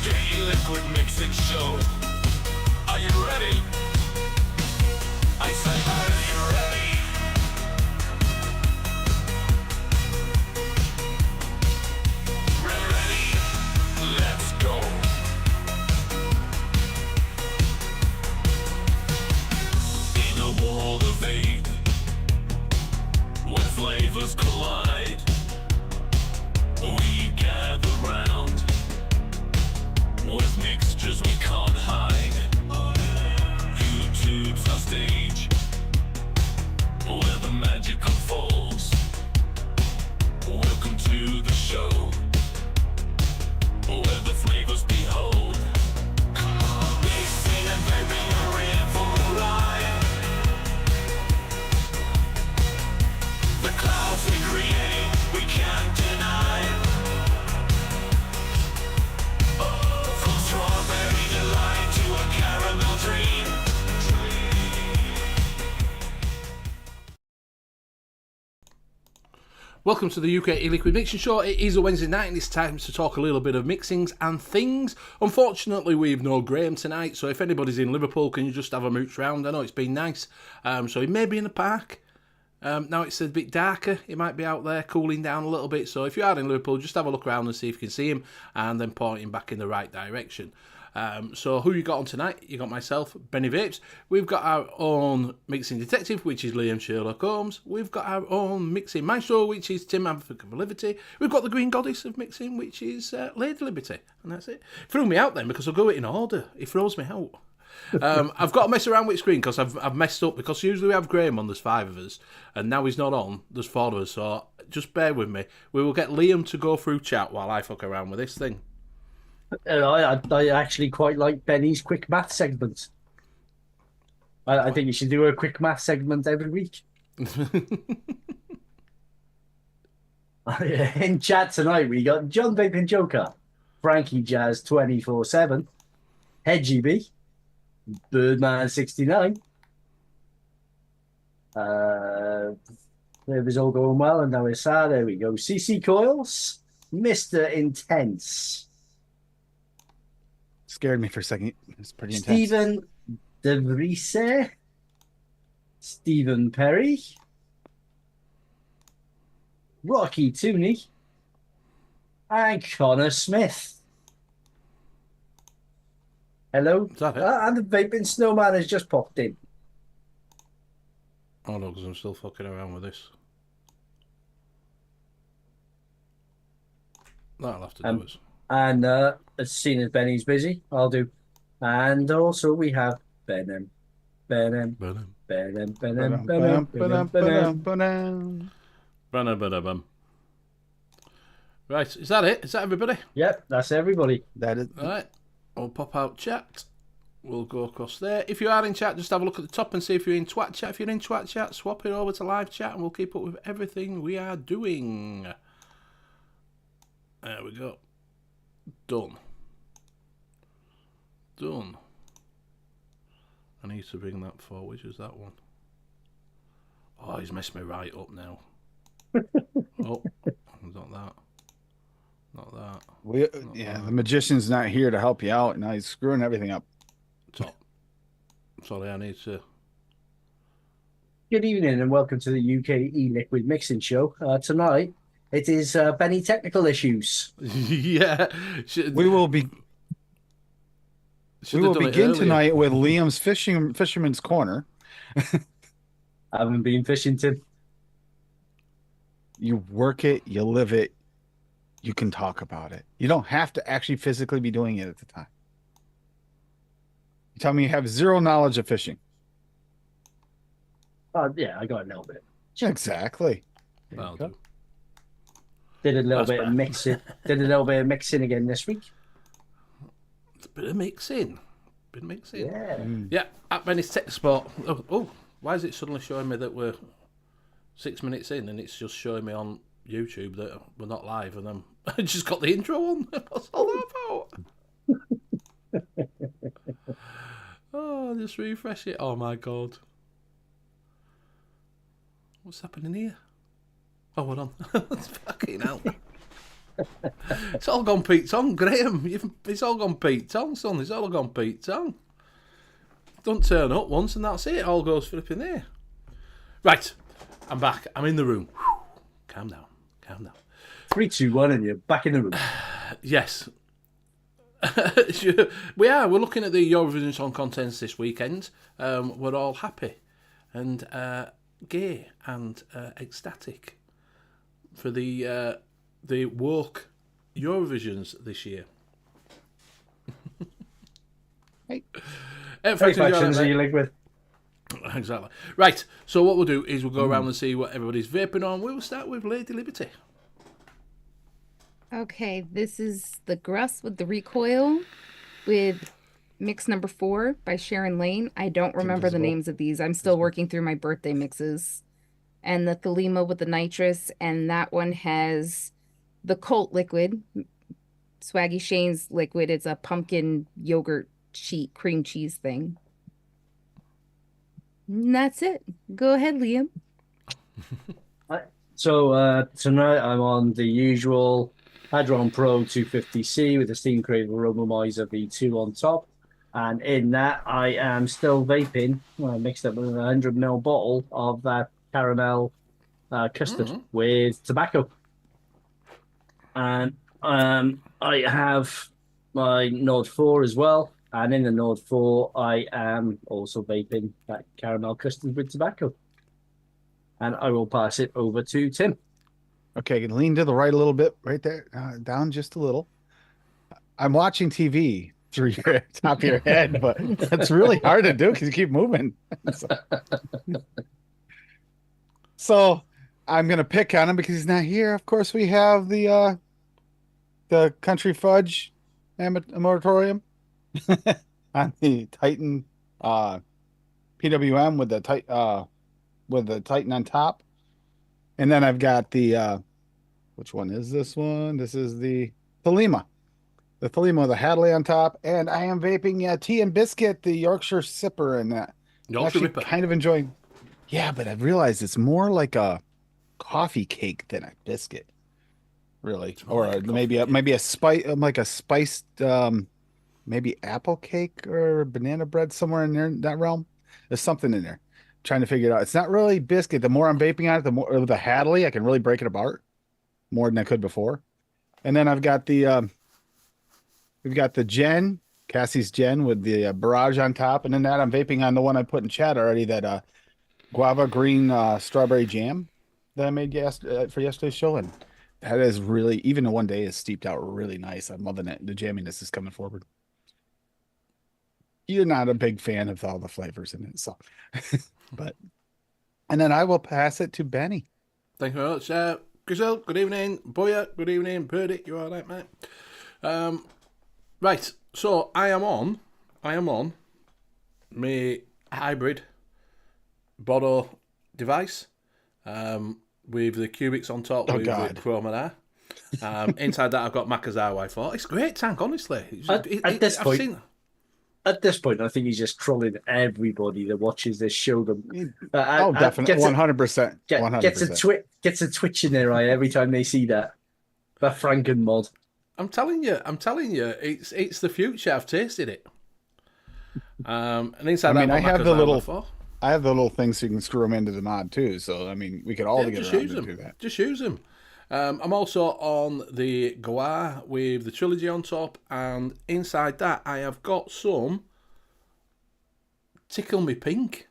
U.K.E-liquid Mixing Show. Are you ready? I said, are you ready? We're ready. Let's go. In a world of vape, where flavors collide, we gather round with mixtures we can't hide. YouTube's our stage, where the magic unfolds. Welcome to the show, where the flavors behold. Mixing and vaping are in for a ride. The clouds we create, we can't deny. From strawberry delight to a caramel dream. Welcome to the U.K.E-liquid Mixing Show. It is a Wednesday night and it's time to talk a little bit of mixings and things. Unfortunately, we've no Graham tonight, so if anybody's in Liverpool, can you just have a mooch round? I know it's been nice. So he may be in the park. Now it's a bit darker. He might be out there cooling down a little bit. So if you are in Liverpool, just have a look around and see if you can see him and then point him back in the right direction. So who you got on tonight? You got myself, Benny Vapes. We've got our own mixing detective, which is Liam Sherlock Holmes. We've got our own mixing maestro, which is Tim Advocate for Liberty. We've got the green goddess of mixing, which is Lady Liberty. And that's it. Threw me out then because I'll go it in order. He throws me out. I've got to mess around with screen because I've messed up, because usually we have Graham on, there's 5 of us, and now he's not on, there's 4 of us, so just bear with me. We will get Liam to go through chat while I fuck around with this thing. I actually quite like Benny's quick math segment. I think you should do a quick math segment every week. In chat tonight, we got John Vaping Joker, Frankie Jazz 24/7, Hedgy B, Birdman 69. It was all going well, and now it's sad. There we go. CC Coils, Mr. Intense, Scared me for a second. It's pretty intense. Stephen De Vries, Stephen Perry, Rocky Tooney, and Connor Smith. Hello. Is that it? And the Vaping Snowman has just popped in. Oh no, because I'm still fucking around with this. That'll have to do us. And as soon as Benny's busy, I'll do. And also we have Benham. Bum. Right, is that it? Is that everybody? Yep, that's everybody. That is. All right, I'll pop out chat. We'll go across there. If you are in chat, just have a look at the top and see if you're in twat chat. If you're in twat chat, swap it over to live chat and we'll keep up with everything we are doing. There we go. Done. Done. I need to bring that forward. Which is that one? Oh, he's messed me right up now. Oh, not that. Not that. The magician's not here to help you out. Now he's screwing everything up. Top. Sorry, I need to. Good evening and welcome to the U.K.E-liquid Mixing Show. Tonight, it is Benny Technical Issues. Yeah. We will begin tonight with Liam's Fisherman's Corner. I haven't been fishing, Tim. You work it, you live it, you can talk about it. You don't have to actually physically be doing it at the time. You tell me you have zero knowledge of fishing. Yeah, I got a little bit. Exactly. That'll do. Did a little bit of mixing. Did a little bit of mixing again this week. It's a bit of mixing. Bit of mixing. Yeah. Yeah, at Benny's Tech Spot. Oh, why is it suddenly showing me that we're 6 minutes in and it's just showing me on YouTube that we're not live and then I just got the intro on? What's all that about? Oh, just refresh it. Oh my god. What's happening here? Oh, hold on. That's fucking hell. It's all gone Pete Tong, Graham. It's all gone Pete Tong, son. It's all gone Pete Tong. Don't turn up once and that's it. It all goes flipping there. Right, I'm back. I'm in the room. Whew. Calm down. 3, 2, 1, and you're back in the room. Yes. We are. We're looking at the Eurovision Song Contest this weekend. We're all happy and gay and ecstatic for the woke Eurovisions this year. Hey. What factions are you linked with? Exactly. Right, so what we'll do is we'll go around and see what everybody's vaping on. We'll start with Lady Liberty. Okay, this is the Gruss with the Recoil with mix number 4 by Sharon Lane. I don't remember the names of these. I'm still working through my birthday mixes. And the Thelema with the nitrous, and that one has the Colt liquid, Swaggy Shane's liquid. It's a pumpkin yogurt cream cheese thing. And that's it. Go ahead, Liam. So tonight I'm on the usual Hadron Pro 250C with the Steam Crave Aromomizer V2 on top. And in that, I am still vaping. I mixed up with a 100ml bottle of that caramel custard with tobacco. And I have my Nord 4 as well. And in the Nord 4, I am also vaping that caramel custard with tobacco. And I will pass it over to Tim. Okay, lean to the right a little bit, right there, down just a little. I'm watching TV through your top of your head, but it's really hard to do because you keep moving. So I'm gonna pick on him because he's not here. Of course, we have the Country Fudge moratorium on the Titan PWM with the Titan on top. And then I've got the, which one is this one? This is the Thelema. The Thelema with the Hadley on top. And I am vaping Tea and Biscuit, the Yorkshire Sipper, and that. Yorkshire Ripper. Kind of enjoying. Yeah, but I've realized it's more like a coffee cake than a biscuit, really. Or like maybe a spice, like a spiced, maybe apple cake or banana bread somewhere in there, in that realm. There's something in there. Trying to figure it out. It's not really biscuit. The more I'm vaping on it, the more with the Hadley, I can really break it apart more than I could before. And then I've got the we've got the Jen, Cassie's Jen with the Barrage on top, and then that I'm vaping on the one I put in chat already, that guava green strawberry jam that I made for yesterday's show, and that is really, even in one day, is steeped out really nice. I'm loving it. The jamminess is coming forward. You're not a big fan of all the flavors in it, so. But, and then I will pass it to Benny. Thank you very much. Griselle, good evening. Boya, good evening. Birdie, you all right, mate? Right, so I am on my hybrid Bodo device with the cubics on top with Chroma there. Inside that I've got Makazawa 4. It's a great tank, honestly. At this point, I think he's just trolling everybody that watches this show. Definitely, 100%. 100%. Gets a twitch in their eye every time they see that Franken mod. I'm telling you, it's the future. I've tasted it. And inside I have the little things so you can screw them into the mod too. So I mean, we could all get around to do that. Just use them. I'm also on the Goa with the Trilogy on top, and inside that I have got some Tickle Me Pink.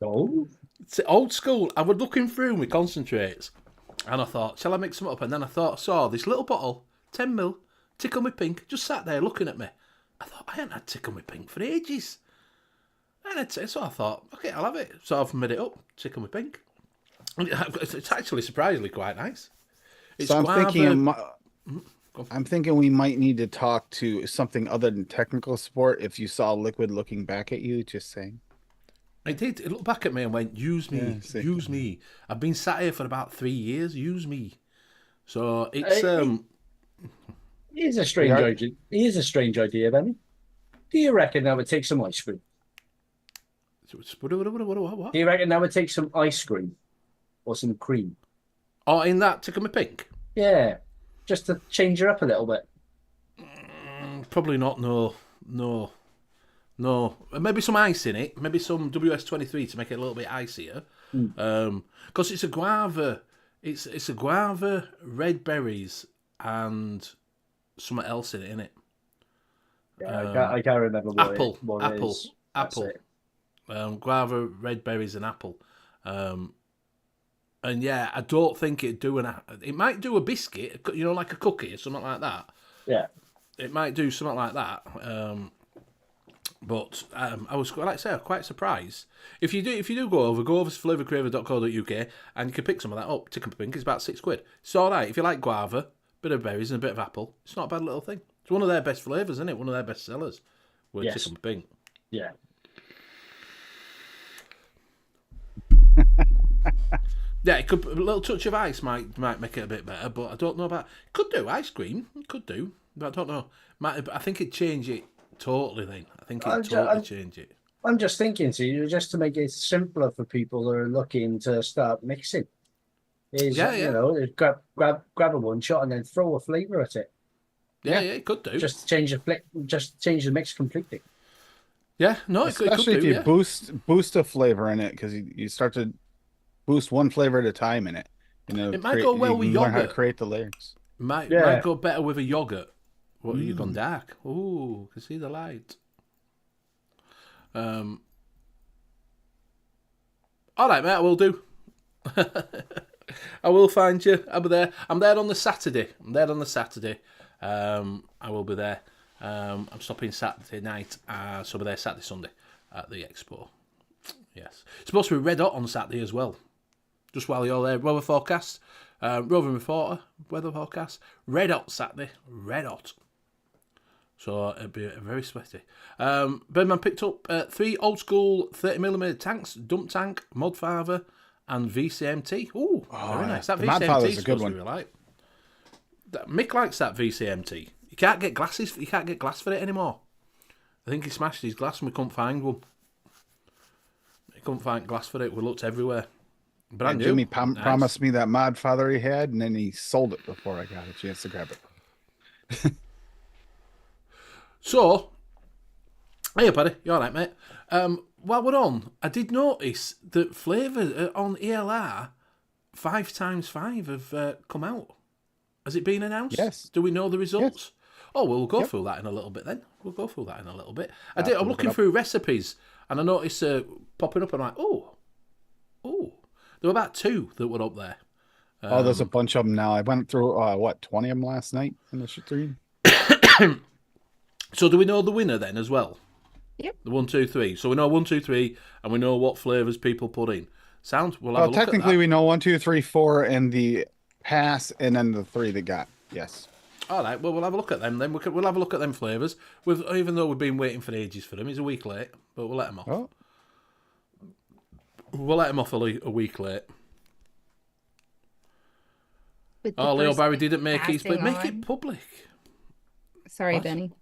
Oh, it's old school. I was looking through my concentrates, and I thought, shall I mix them up? And then I saw this little bottle, 10ml, Tickle Me Pink, just sat there looking at me. I thought, I hadn't had Tickle Me Pink for ages. So I thought, okay, I'll have it. So I've made it up, Tickle Me Pink. It's actually surprisingly quite nice. I'm thinking we might need to talk to something other than technical support. If you saw Liquid looking back at you, just saying. I did. It looked back at me and went, "Use me, use me." I've been sat here for about 3 years. Use me. So it's It is a strange idea. It is a strange idea, Benny. Do you reckon that would take some ice cream? What? Do you reckon that would take some ice cream? Or some cream? Oh, in that Tickle Me Pink? Yeah. just to change her up a little bit? Probably not. No, no, no. Maybe some ice in it. Maybe some WS-23 to make it a little bit icier. Because it's a guava. It's a guava, red berries, and something else in it. Innit? Yeah, I can't remember what Apple, it apple, is. That's apple. it. Guava, red berries, and apple. And yeah, I don't think it'd do it might do a biscuit, like a cookie or something like that. Yeah. It might do something like that. But I was, like I say, quite surprised. If you do go over to flavourcraver.co.uk and you can pick some of that up. Tick and pink, it's about £6. It's all right if you like guava, bit of berries and a bit of apple. It's not a bad little thing. It's one of their best flavours, isn't it? One of their best sellers. With Yes. Tick and pink. Yeah. Yeah, it could. A little touch of ice might make it a bit better, but I don't know about. Could do ice cream. It could do, but I don't know. I think it'd change it totally. Then I think it'd totally change it. I'm just thinking to you, just to make it simpler for people that are looking to start mixing. You know, grab a one shot and then throw a flavour at it. Yeah, it could do. Just change the mix completely. Yeah, no, especially it could if you boost a flavor in it, because you start to boost one flavor at a time in it. It might go well with yogurt. Learn how to yogurt. create the layers. Might go better with a yogurt. What have you gone dark? Ooh, can see the light. All right, mate. I will do. I will find you. I'll be there. I'm there on the Saturday. I will be there. I'm stopping Saturday night, so I'll be there Saturday, Sunday at the expo. Yes, it's supposed to be red hot on Saturday as well. Just while you're there, weather forecast, roving reporter, weather forecast, red hot Saturday, red hot. So it'll be very sweaty. Birdman picked up 3 old school 30mm tanks, dump tank, mod father, and VCMT. Ooh, very nice. That VCMT is a good one. Mick likes that VCMT. You can't get glasses. You can't get glass for it anymore. I think he smashed his glass and we couldn't find one. He couldn't find glass for it. We looked everywhere. Brand new. Jimmy promised me that mod father he had, and then he sold it before I got a chance to grab it. So, hey buddy, you all right, mate? While we're on, I did notice that flavour on ELR 5x5 have come out. Has it been announced? Yes. Do we know the results? Yes. Oh, well, we'll go through that in a little bit then. I'm looking through recipes, and I noticed popping up, and I'm like, oh. There were about 2 that were up there. There's a bunch of them now. I went through, 20 of them last night in the stream. So do we know the winner then as well? Yep. The 1, 2, 3. So we know 1, 2, 3, and we know what flavours people put in. Sound? We'll have a look technically at that. we know 1, 2, 3, 4, and the pass, and then the 3 that got. Yes. All right. Well, we'll have a look at them then. We'll have a look at them flavours. Even though we've been waiting for ages for them, he's a week late, but we'll let him off. Oh. We'll let him off a week late. With the Leo first Barry didn't make his passing play. Make on. it public. Sorry, What? Benny.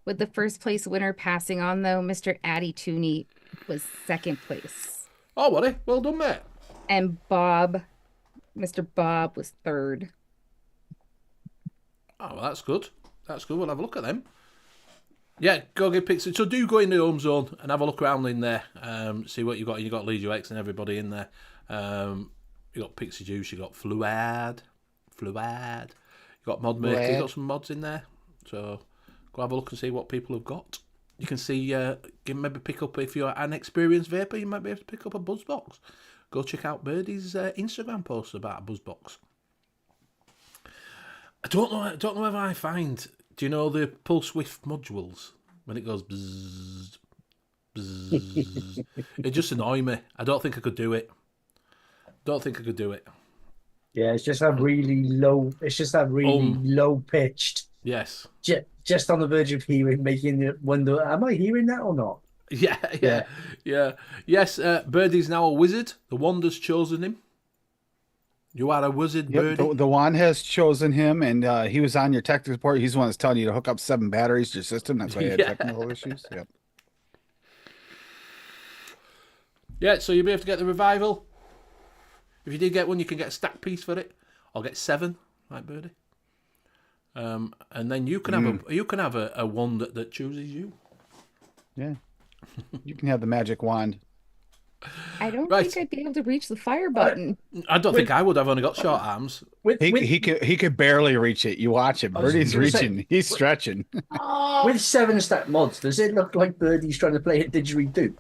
With the first place winner passing on, though, Mr. Addy Tooney was 2nd place. Oh, buddy. Well done, mate. And Mr. Bob was 3rd. Oh, well, that's good. We'll have a look at them. Yeah, go get pictures. So do go in the home zone and have a look around in there. See what you got. You got Leisure X and everybody in there. You got Pixie Juice. You got Fluad. You got Mod Maker. You got some mods in there. So go have a look and see what people have got. You can see. Maybe pick up if you're an experienced vapor. You might be able to pick up a Buzzbox. Go check out Birdie's Instagram post about a Buzzbox. I don't know whether I find. Do you know the pulse width modules when it goes bzzz, bzzz? It just annoys me. I don't think I could do it. Yeah, it's just that really low. It's just that really low pitched. Yes. Just on the verge of hearing, making you wonder: am I hearing that or not? Yeah. Yes. Birdie's now a wizard. The wander's chosen him. You are a wizard, Yep, Birdie. the wand has chosen him, and he was on your tech support. He's the one that's telling you to hook up 7 batteries to your system. That's why you had technical issues. Yep. Yeah, so you'll be able to get the revival. If you did get one, you can get a stack piece for it. I'll get 7, like Birdie. And then you can have a one that chooses you. Yeah. You can have the magic wand. I don't Right. think I'd be able to reach the fire button. I don't think I would. I've only got short arms. He could barely reach it. You watch it. I was Birdie's gonna say- reaching. He's stretching. With 7-stack mods, does it look like Birdie's trying to play a didgeridoo?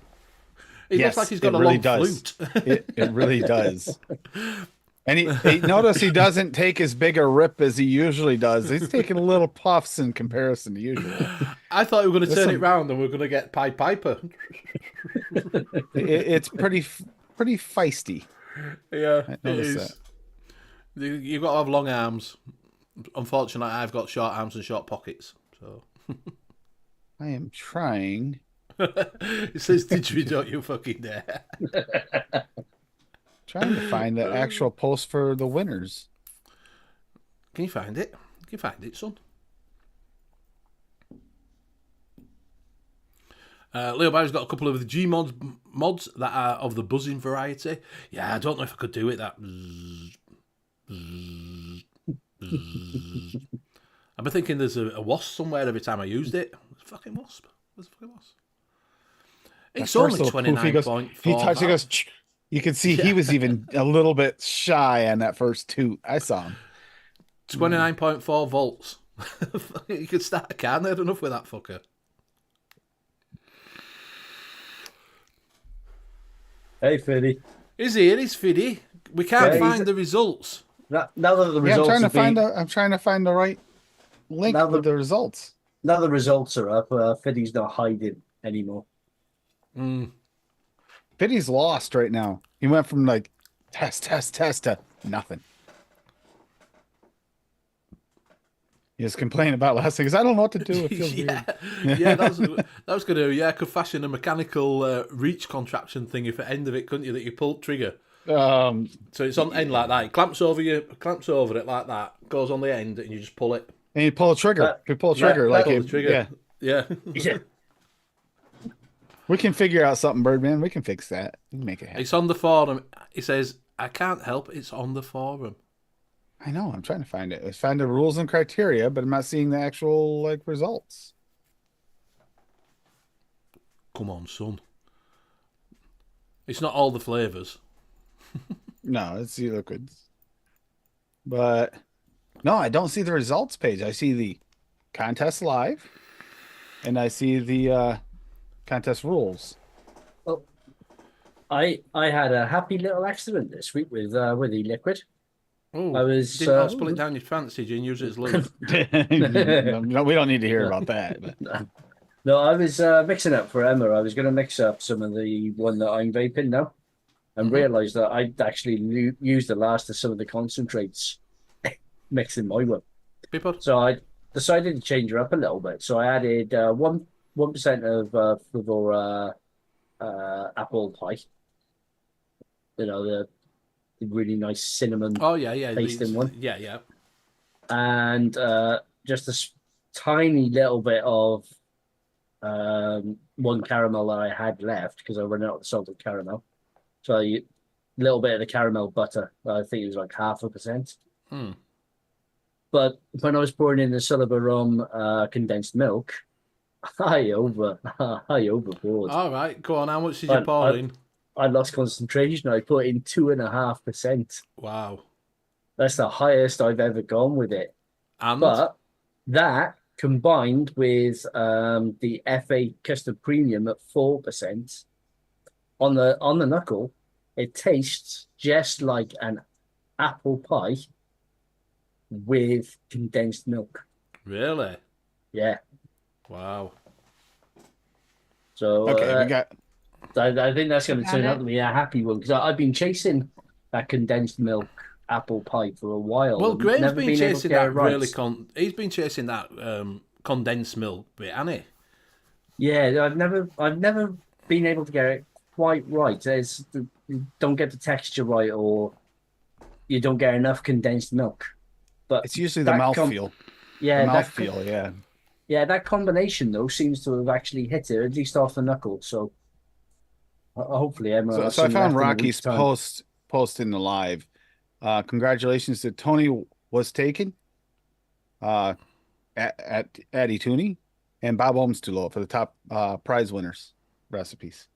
It Yes, looks like he's got it a really long does. flute. It really does. And he notice he doesn't take as big a rip as he usually does. He's taking little puffs in comparison to usual. I thought we were going to turn Listen. it round and we are going to get Pied Piper. It's pretty feisty. Yeah, I it noticed is. You've got to have long arms. Unfortunately, I've got short arms and short pockets. So I am trying. it says, "Did you? Don't you fucking dare!" Trying to find the actual post for the winners. Can you find it? Can you find it, son? Leo Barry's got a couple of the G mods that are of the buzzing variety. Yeah, I don't know if I could do it. That. I've been thinking there's a wasp somewhere every time I used it. There's a fucking wasp. There's a fucking wasp. It's only 29.4. He touched it, goes. You can see he was even a little bit shy on that first toot. I saw him. 29.4 volts. You could start a car near enough with that fucker. Hey, Fiddy. Is he? It is Fiddy. We can't Yeah, find the results. Now that the Yeah, results I'm trying to find the right link Now with the results. now the results are up, Fiddy's not hiding anymore. Fiddy's lost right now. He went from like test to nothing. He was complaining about last thing because I don't know what to do. It feels weird. Yeah, that was good. Yeah, I could fashion a mechanical reach contraption thing at the end of it, couldn't you? That you pull trigger. So it's on end like that. It clamps over it like that. Goes on the end, and you just pull it. And you pull a trigger. You pull a trigger like Pull it, the trigger. Yeah. Yeah. We can figure out something, Birdman. We can fix that. We can make it happen. It's on the forum. It says, "I can't help. It's on the forum." I know. I'm trying to find it. I find the rules and criteria, but I'm not seeing the actual like results. Come on, son. It's not all the flavors. No, it's the liquids. But no, I don't see the results page. I see the contest live, and I see the contest rules. Well, I had a happy little accident this week with E-liquid. Oh, I was, didn't I pull it down your fancy, did you, and use it as lube? No, we don't need to hear about that. But. No, I was mixing up for Emma. I was going to mix up some of the one that I'm vaping now, and realised that I'd actually used the last of some of the concentrates mixing my one. People? So I decided to change her up a little bit. So I added 1% of flavour apple pie. You know, the really nice cinnamon Oh yeah, tasting one. Yeah. And just a tiny little bit of one caramel that I had left because I ran out of salted caramel. So a little bit of the caramel butter. I think it was like 0.5%. But when I was pouring in the Sullivan rum condensed milk, I overboard. All right, go on. How much did you pour in? I lost concentration. I put in 2.5%. Wow. That's the highest I've ever gone with it. And But that combined with the FA Custard Premium at 4% on the knuckle, it tastes just like an apple pie with condensed milk. really? Yeah. Wow. So Okay, we got. I think that's going to Got turn it. out to be a happy one because I've been chasing that condensed milk apple pie for a while. Well, and Graham's never been able to chasing get it that right. really. He's been chasing that condensed milk bit, hasn't he? Yeah, I've never been able to get it quite right. You don't get the texture right, or you don't get enough condensed milk. But It's usually the that mouthfeel. yeah, The that mouthfeel, yeah. yeah, that combination though seems to have actually hit it at least off the knuckle. So hopefully, Emma. So, has so I some found left in a Rocky's week's time. post in the live. Congratulations to Tony was taken. at Addy Tooney and Bob Ohmstulo for the top prize winners recipes.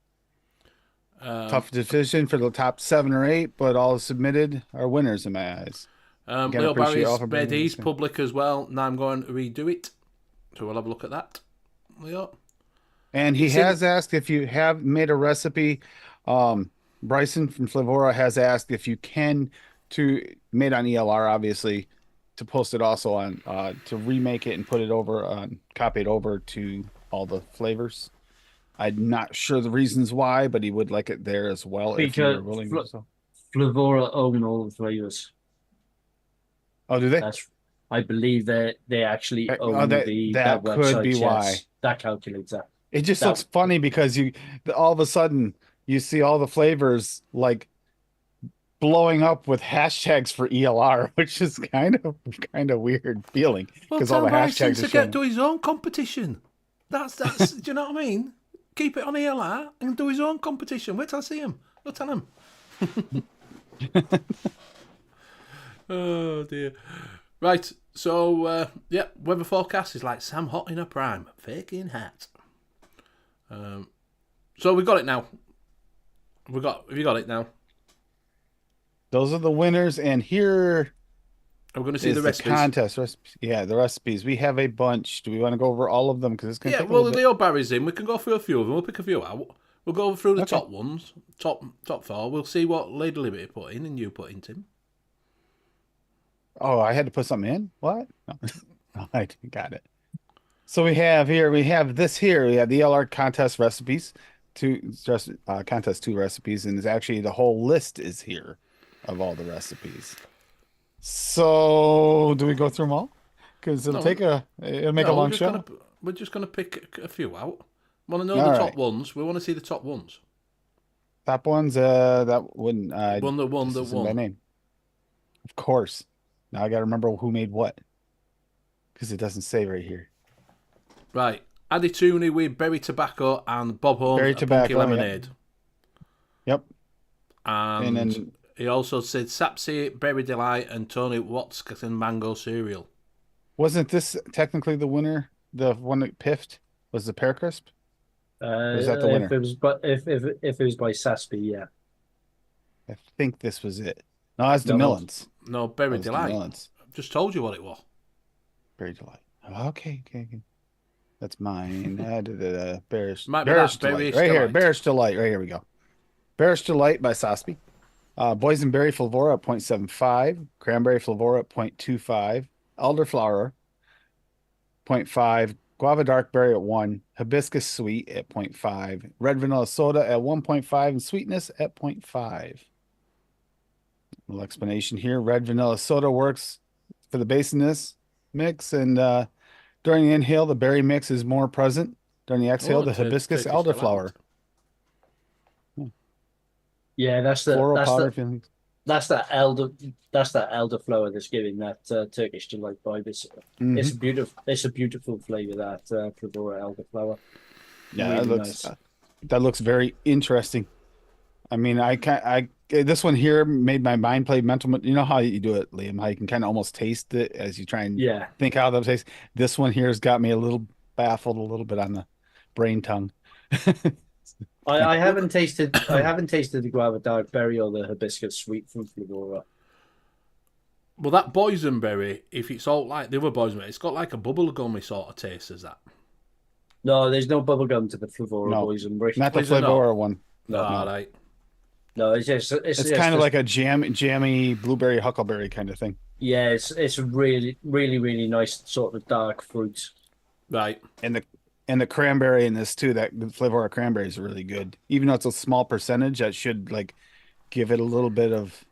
Tough decision for the top 7 or 8, but all submitted are winners in my eyes. Again, Leo appreciate all Barry's for made bringing his this in. public as well. Now I'm going to redo it. So we'll have a look at that. Leo. And he It's in- has asked if you have made a recipe. Bryson from Flavora has asked if you can made on ELR, obviously, to post it also on to remake it and put it over copy it over to all the flavors. I'm not sure the reasons why, but he would like it there as well if you were willing to. So. Flavora own all the flavors. Oh, do they? I believe that they actually own that that could website. be why. That calculates that. It just looks funny because all of a sudden you see all the flavors like blowing up with hashtags for ELR, which is kind of weird feeling because all the hashtags are do his own competition. That's do you know what I mean? Keep it on ELR and do his own competition. Wait till I see him. Go tell him. Oh dear. Right, so weather forecast is like Sam Hot in her prime, faking hat. So we got it now. Have you got it now? Those are the winners, and here we're going to see the recipes. Contest recipes. Yeah, the recipes. We have a bunch. Do we want to go over all of them? Because it's going to take a little bit. Leo Barry's in. We can go through a few of them. We'll pick a few out. We'll go through the top ones, top 4. We'll see what Lady Liberty put in and you put in, Tim. Oh, I had to put something in? What? No. I got it. So we have this here. We have the LR contest recipes, contest 2 recipes, and it's actually the whole list is here of all the recipes. So do we go through them all? Because it'll make a long show. We're just gonna pick a few out. Want to know the top ones? We want to see the top ones. Top ones. That wouldn't. One that won. My name. Of course. Now I got to remember who made what, because it doesn't say right here. Right, Addy Tooney with berry tobacco and Bob Holmes berry tobacco, pumpkin lemonade. Yep. And then he also said Sapsy, Berry Delight, and Tony Watts and Mango Cereal. Wasn't this technically the winner? The one that piffed was the Pear Crisp. Or is that the winner? If it was by Saspy, yeah. I think this was it. No, that's the Millens. No, Berry Delight. I've just told you what it was. Berry Delight. Okay. That's mine. Bearish Delight. Right here. Bearish Delight. Right here we go. Bearish Delight by Saspy. Boysenberry Flavora at 0.75. Cranberry Flavora at 0.25. Elderflower 0.5. Guava Dark Berry at 1. Hibiscus Sweet at 0.5. Red Vanilla Soda at 1.5. And Sweetness at 0.5. Little explanation here. Red Vanilla Soda works for the base in this mix, and during the inhale, the berry mix is more present. During the exhale, the hibiscus elderflower. Yeah, that's the floral powder feeling. That's that elderflower that's giving that Turkish delight vibe. It's a beautiful flavor, that Flavora elderflower. Yeah, really that looks very interesting. I mean, this one here made my mind play mental. You know how you do it, Liam, how you can kind of almost taste it as you try and think how that tastes. This one here has got me a little baffled, a little bit on the brain tongue. I haven't tasted the guava dark berry or the hibiscus sweet from Flavora. Well, that boysenberry, if it's all like the other boysenberry, it's got like a bubblegummy sort of taste, is that? No, there's no bubblegum to the Flavora boysenberry. Not the Flavora one. No, right. No, it's kind of like a jammy blueberry huckleberry kind of thing. Yeah, it's a really, really, really nice sort of dark fruit. Right. And the cranberry in this too, that the flavor of cranberry is really good. Even though it's a small percentage, that should like give it a little bit of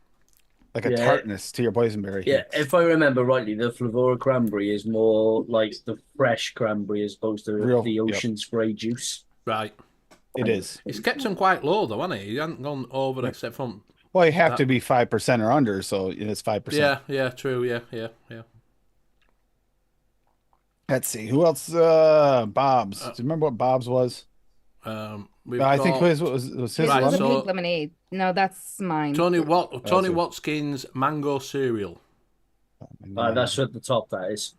like a tartness to your boysenberry. Yeah, if I remember rightly, the Flavora cranberry is more like the fresh cranberry as opposed to the ocean spray juice. Right. It is. It's kept them quite low, though, hasn't it? He hasn't gone over except from. Well, you have to be 5% or under, so it's 5%. Yeah, true. Yeah. Let's see who else. Bob's. Do you remember what Bob's was? I think his was his lemonade. No, that's mine. Tony Watkins mango cereal. That's at the top. That is.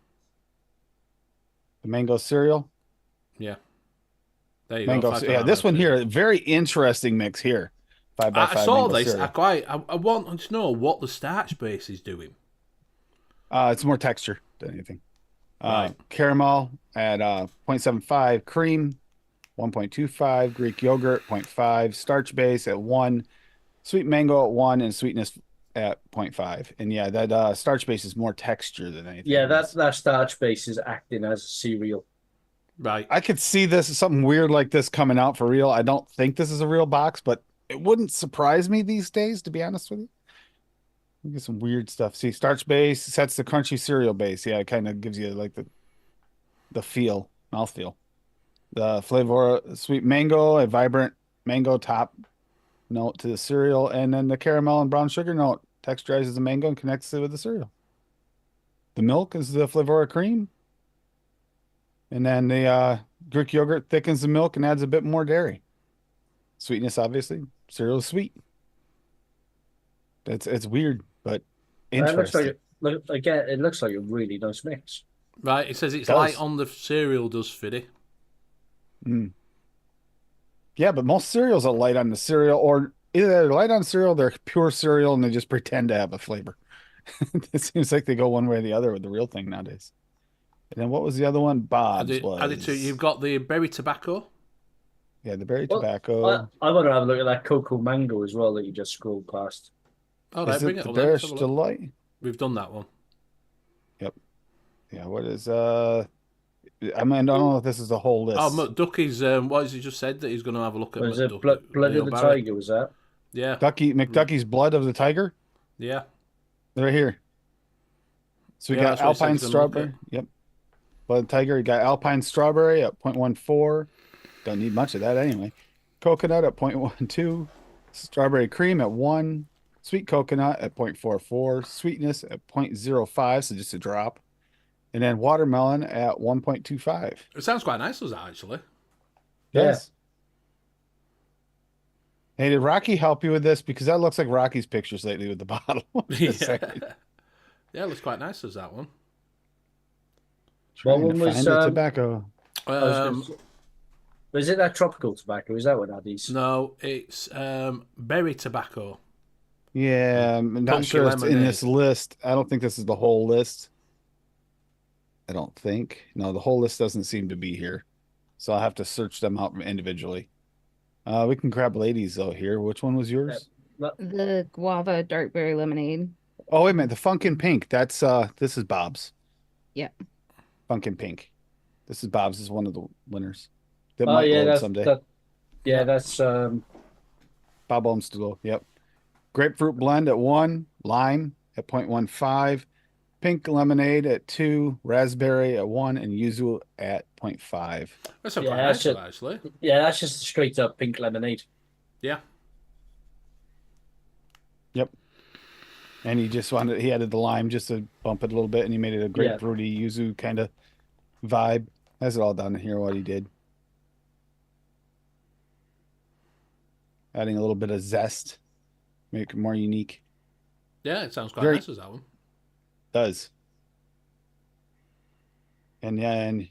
The mango cereal. Yeah. There you Mango. go. Yeah, this one here, very interesting mix here. 5 by I 5 saw mango this. cereal. I want to know what the starch base is doing. It's more texture than anything. Right. Caramel at 0.75, cream 1.25, Greek yogurt 0.5, starch base at 1, sweet mango at 1, and sweetness at 0.5. And yeah, that starch base is more texture than anything. Yeah, that starch base is acting as a cereal. Right. I could see this something weird like this coming out for real. I don't think this is a real box, but it wouldn't surprise me these days, to be honest with you. Look at some weird stuff. See, starch base sets the crunchy cereal base. Yeah, it kind of gives you like the feel, mouth feel. The flavor, sweet mango, a vibrant mango top note to the cereal, and then the caramel and brown sugar note texturizes the mango and connects it with the cereal. The milk is the flavor cream, and then the Greek yogurt thickens the milk and adds a bit more dairy. Sweetness, obviously, cereal is sweet. It's weird, but It looks interesting. again. It looks like a really nice mix. Right. It says it's Does. light on the cereal, does Fiddy? Mm. Yeah, but most cereals are light on the cereal, or either they're light on cereal, they're pure cereal, and they just pretend to have a flavor. It seems like they go one way or the other with the real thing nowadays. And then what was the other one? Bob's was. You've got the berry tobacco. Yeah, the berry Well, tobacco. I want to have a look at that cocoa mango as well that you just scrolled past. All right, Is bring it it the up. Let's Bearish have a look. Delight? We've done that one. Yep. Yeah, what is I mean, I don't know if this is the whole list. Oh, McDucky's. What has he just said that he's going to have a look at? Was it McDucky. Blood Neil of the Barrett. Tiger? Was that? Yeah. McDucky's Blood of the Tiger? Yeah. They're right here. So we Yeah, got that's what he said Alpine he's gonna look Strawberry. Yep. Blood of the Tiger. You got Alpine Strawberry at 0.14. Don't need much of that anyway. Coconut at 0.12. Strawberry Cream at 1. Sweet Coconut at 0.44. Sweetness at 0.05, so just a drop. And then Watermelon at 1.25. It sounds quite nice, does that, actually? Yes. Hey, did Rocky help you with this? Because that looks like Rocky's pictures lately with the bottle. Just saying. Yeah, it looks quite nice, does that one? What Trying one to was find the tobacco. Was it that tropical tobacco? Is that what that is? No, it's berry tobacco. Yeah, I'm not Funky sure it's in lemonade. this list. I don't think this is the whole list. I don't think. No, the whole list doesn't seem to be here. So I'll have to search them out individually. We can grab ladies though here. Which one was yours? The guava dark berry lemonade. Oh, wait a minute. The Funkin' Pink. That's this is Bob's. Yep. Funkin' Pink. This is Bob's. This is one of the winners. That Oh might yeah, load someday. that's Bob Olmsted. Yep. Grapefruit blend at 1, lime at 0.15, pink lemonade at 2, raspberry at 1, and yuzu at 0.5. That's quite Yeah, nice, that's actually. that's just straight up pink lemonade. Yeah. Yep. And he added the lime just to bump it a little bit, and he made it a grapefruity yuzu kind of vibe. Has it all down here what he did. Adding a little bit of zest, make it more unique. Yeah, it sounds quite nice as that one. Does. And then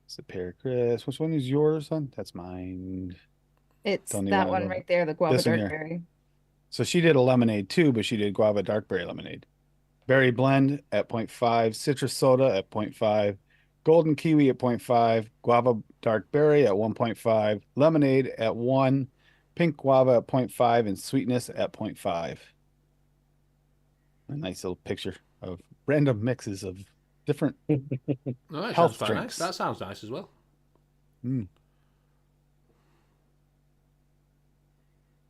it's a pear crisp. Which one is yours, son? That's mine. It's Don't even that wanna one go. right there, the guava This one dark here. berry. So she did a lemonade too, but she did guava dark berry lemonade. Berry blend at 0.5, citrus soda at 0.5, golden kiwi at 0.5, guava dark berry at 1.5, lemonade at 1, pink guava at 0.5, and sweetness at 0.5. A nice little picture of random mixes of different No, that health sounds quite drinks. nice. That sounds nice as well. The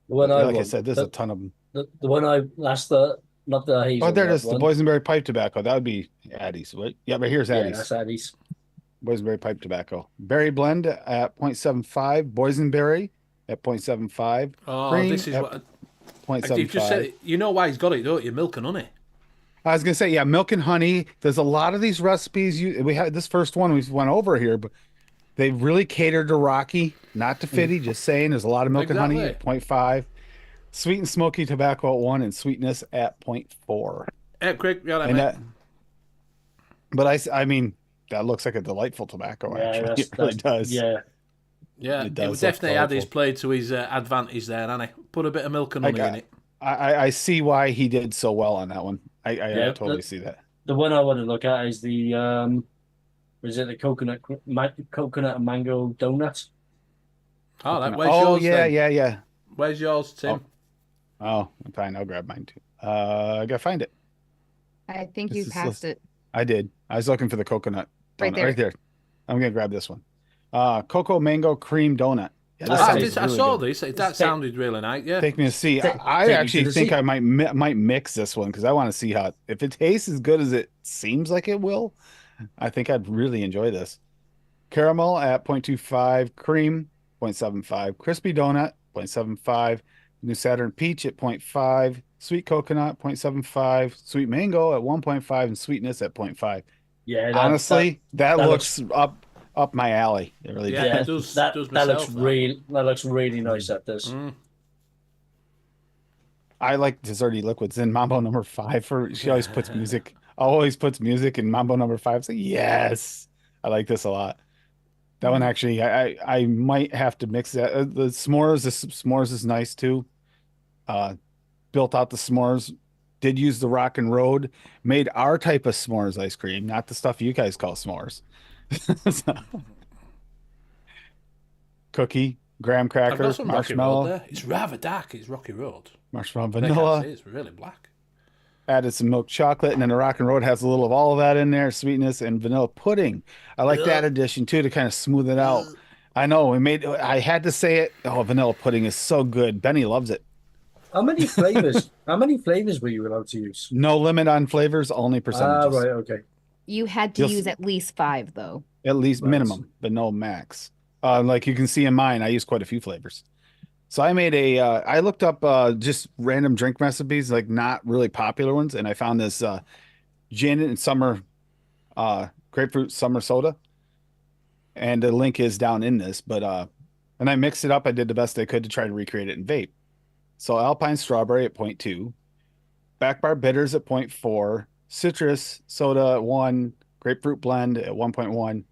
one like I said, there's a ton of them. the one not the hazelnut Oh, there it is. The one. boysenberry pipe tobacco. That would be Addie's. Right? Yeah, but here's Yeah, Addie's. that's Addie's. Boysenberry pipe tobacco. Berry blend at 0.75. Boysenberry at 0.75. Oh, Cream this is at what... 0.75. You've just said it. You know why he's got it, don't you? Milk and honey. I was gonna say, yeah, milk and honey. There's a lot of these recipes. We had this first one we went over here, but they really catered to Rocky, not to Fiddy. Just saying, there's a lot of milk and honey at 0.5. Sweet and smoky tobacco at 1, and sweetness at 0.4. Craig, you all right, And mate? but I mean, that looks like a delightful tobacco. Yeah, Actually, that's it really that's does. yeah. Yeah, It it does would look definitely add his delightful. play to his advantage there, and I put a bit of milk and Like honey in it. I see why he did so well on that one. I Yeah, totally see that. the one I want to look at is the is it the coconut and mango donut? Oh, that. Coconut. Where's Oh yours yeah, then? yeah, yeah. Where's yours, Oh, Tim? oh, fine. I'll grab mine too. I gotta find it. I think you This is passed list. it I did. I was looking for the coconut right donut right there. there. I'm gonna grab this one. Cocoa mango cream donut. Yeah, this Ah, Okay, sounds I really saw good. this. That take sounded really nice. Yeah. Take me to see. I take me to actually the think seat. I might mix this one because I want to see how if it tastes as good as it seems like it will. I think I'd really enjoy this. Caramel at 0.25, cream 0.75, crispy donut 0.75, New Saturn peach at 0.5, sweet coconut 0.75, sweet mango at 1.5, and sweetness at 0.5. Yeah, Honestly, that that looks looks up my alley. It really Yeah, it yeah does. does myself that. that looks really nice. That does. Mm. I like desserty liquids. And Mambo number five for she always puts music. Always puts music in Mambo number five. So yes, I like this a lot. That one actually, I might have to mix that. The s'mores is nice too. Uh, built out the s'mores. Did use the Rock and Road. Made our type of s'mores ice cream, not the stuff you guys call s'mores. So, cookie, graham I've got cracker, some Rocky Road marshmallow, there. It's rather dark. It's Rocky Road. marshmallow, I can't see. vanilla. It's really black. Added some milk chocolate, and then the Rock and Road has a little of all of that in there, sweetness and vanilla pudding. I like that Ugh. addition too to kind of smooth it out. I know we made. I had to say it. Oh, vanilla pudding is so good. Benny loves it. How many flavors? How many flavors were you allowed to use? No limit on flavors, only Ah, percentages. right, okay, You had to You'll use at least 5 though. At least right. minimum, but no max. Like you can see in mine, I use quite a few flavors. So I made I looked up just random drink recipes, like not really popular ones, and I found this gin and summer grapefruit summer soda. And the link is down in this, but and I mixed it up. I did the best I could to try to recreate it in vape. So Alpine strawberry at 0.2, back bar bitters at 0.4, citrus soda at 1, grapefruit blend at 1.1,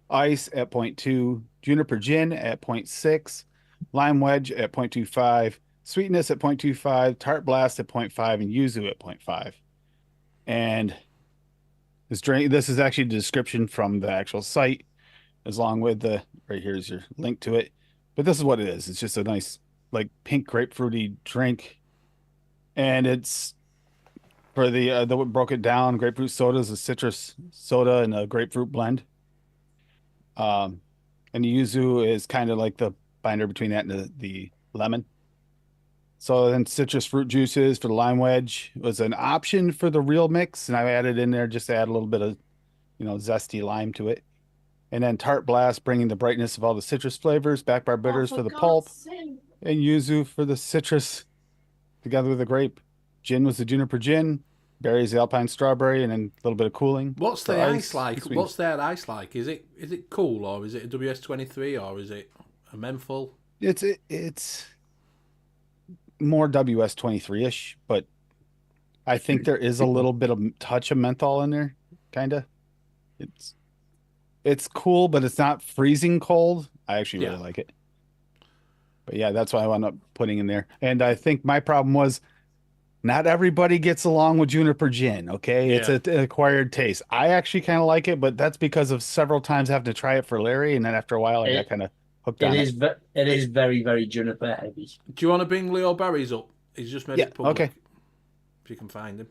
ice at 0.2, juniper gin at 0.6, lime wedge at 0.25, sweetness at 0.25, tart blast at 0.5, and yuzu at 0.5. And this is actually the description from the actual site, as long with the right here's your link to it. But this is what it is. It's just a nice like pink grapefruity drink, and it's for the broke it down. Grapefruit soda is a citrus soda and a grapefruit blend. And the yuzu is kind of like the binder between that and the lemon. So then citrus fruit juices for the lime wedge was an option for the real mix, and I added in there just to add a little bit of zesty lime to it. And then tart blast bringing the brightness of all the citrus flavors, back bar bitters for the pulp, and yuzu for the citrus together with the grape. Gin was the juniper gin, berries the alpine strawberry, and then a little bit of cooling. What's for the ice like? between. What's their ice like? Is it cool, or is it a WS-23, or is it a menthol? It's more WS-23-ish, but I think there is a little bit of touch of menthol in there, kind of. It's cool, but it's not freezing cold. I actually really like it. But yeah, that's why I wound up putting in there. And I think my problem was not everybody gets along with juniper gin. Okay, it's an acquired taste. I actually kind of like it, but that's because of several times having to try it for Larry, and then after a while, I got kind of hooked on it. It is very, very juniper heavy. Do you want to bring Leo Barry's up? He's just made it public. Okay. If you can find him.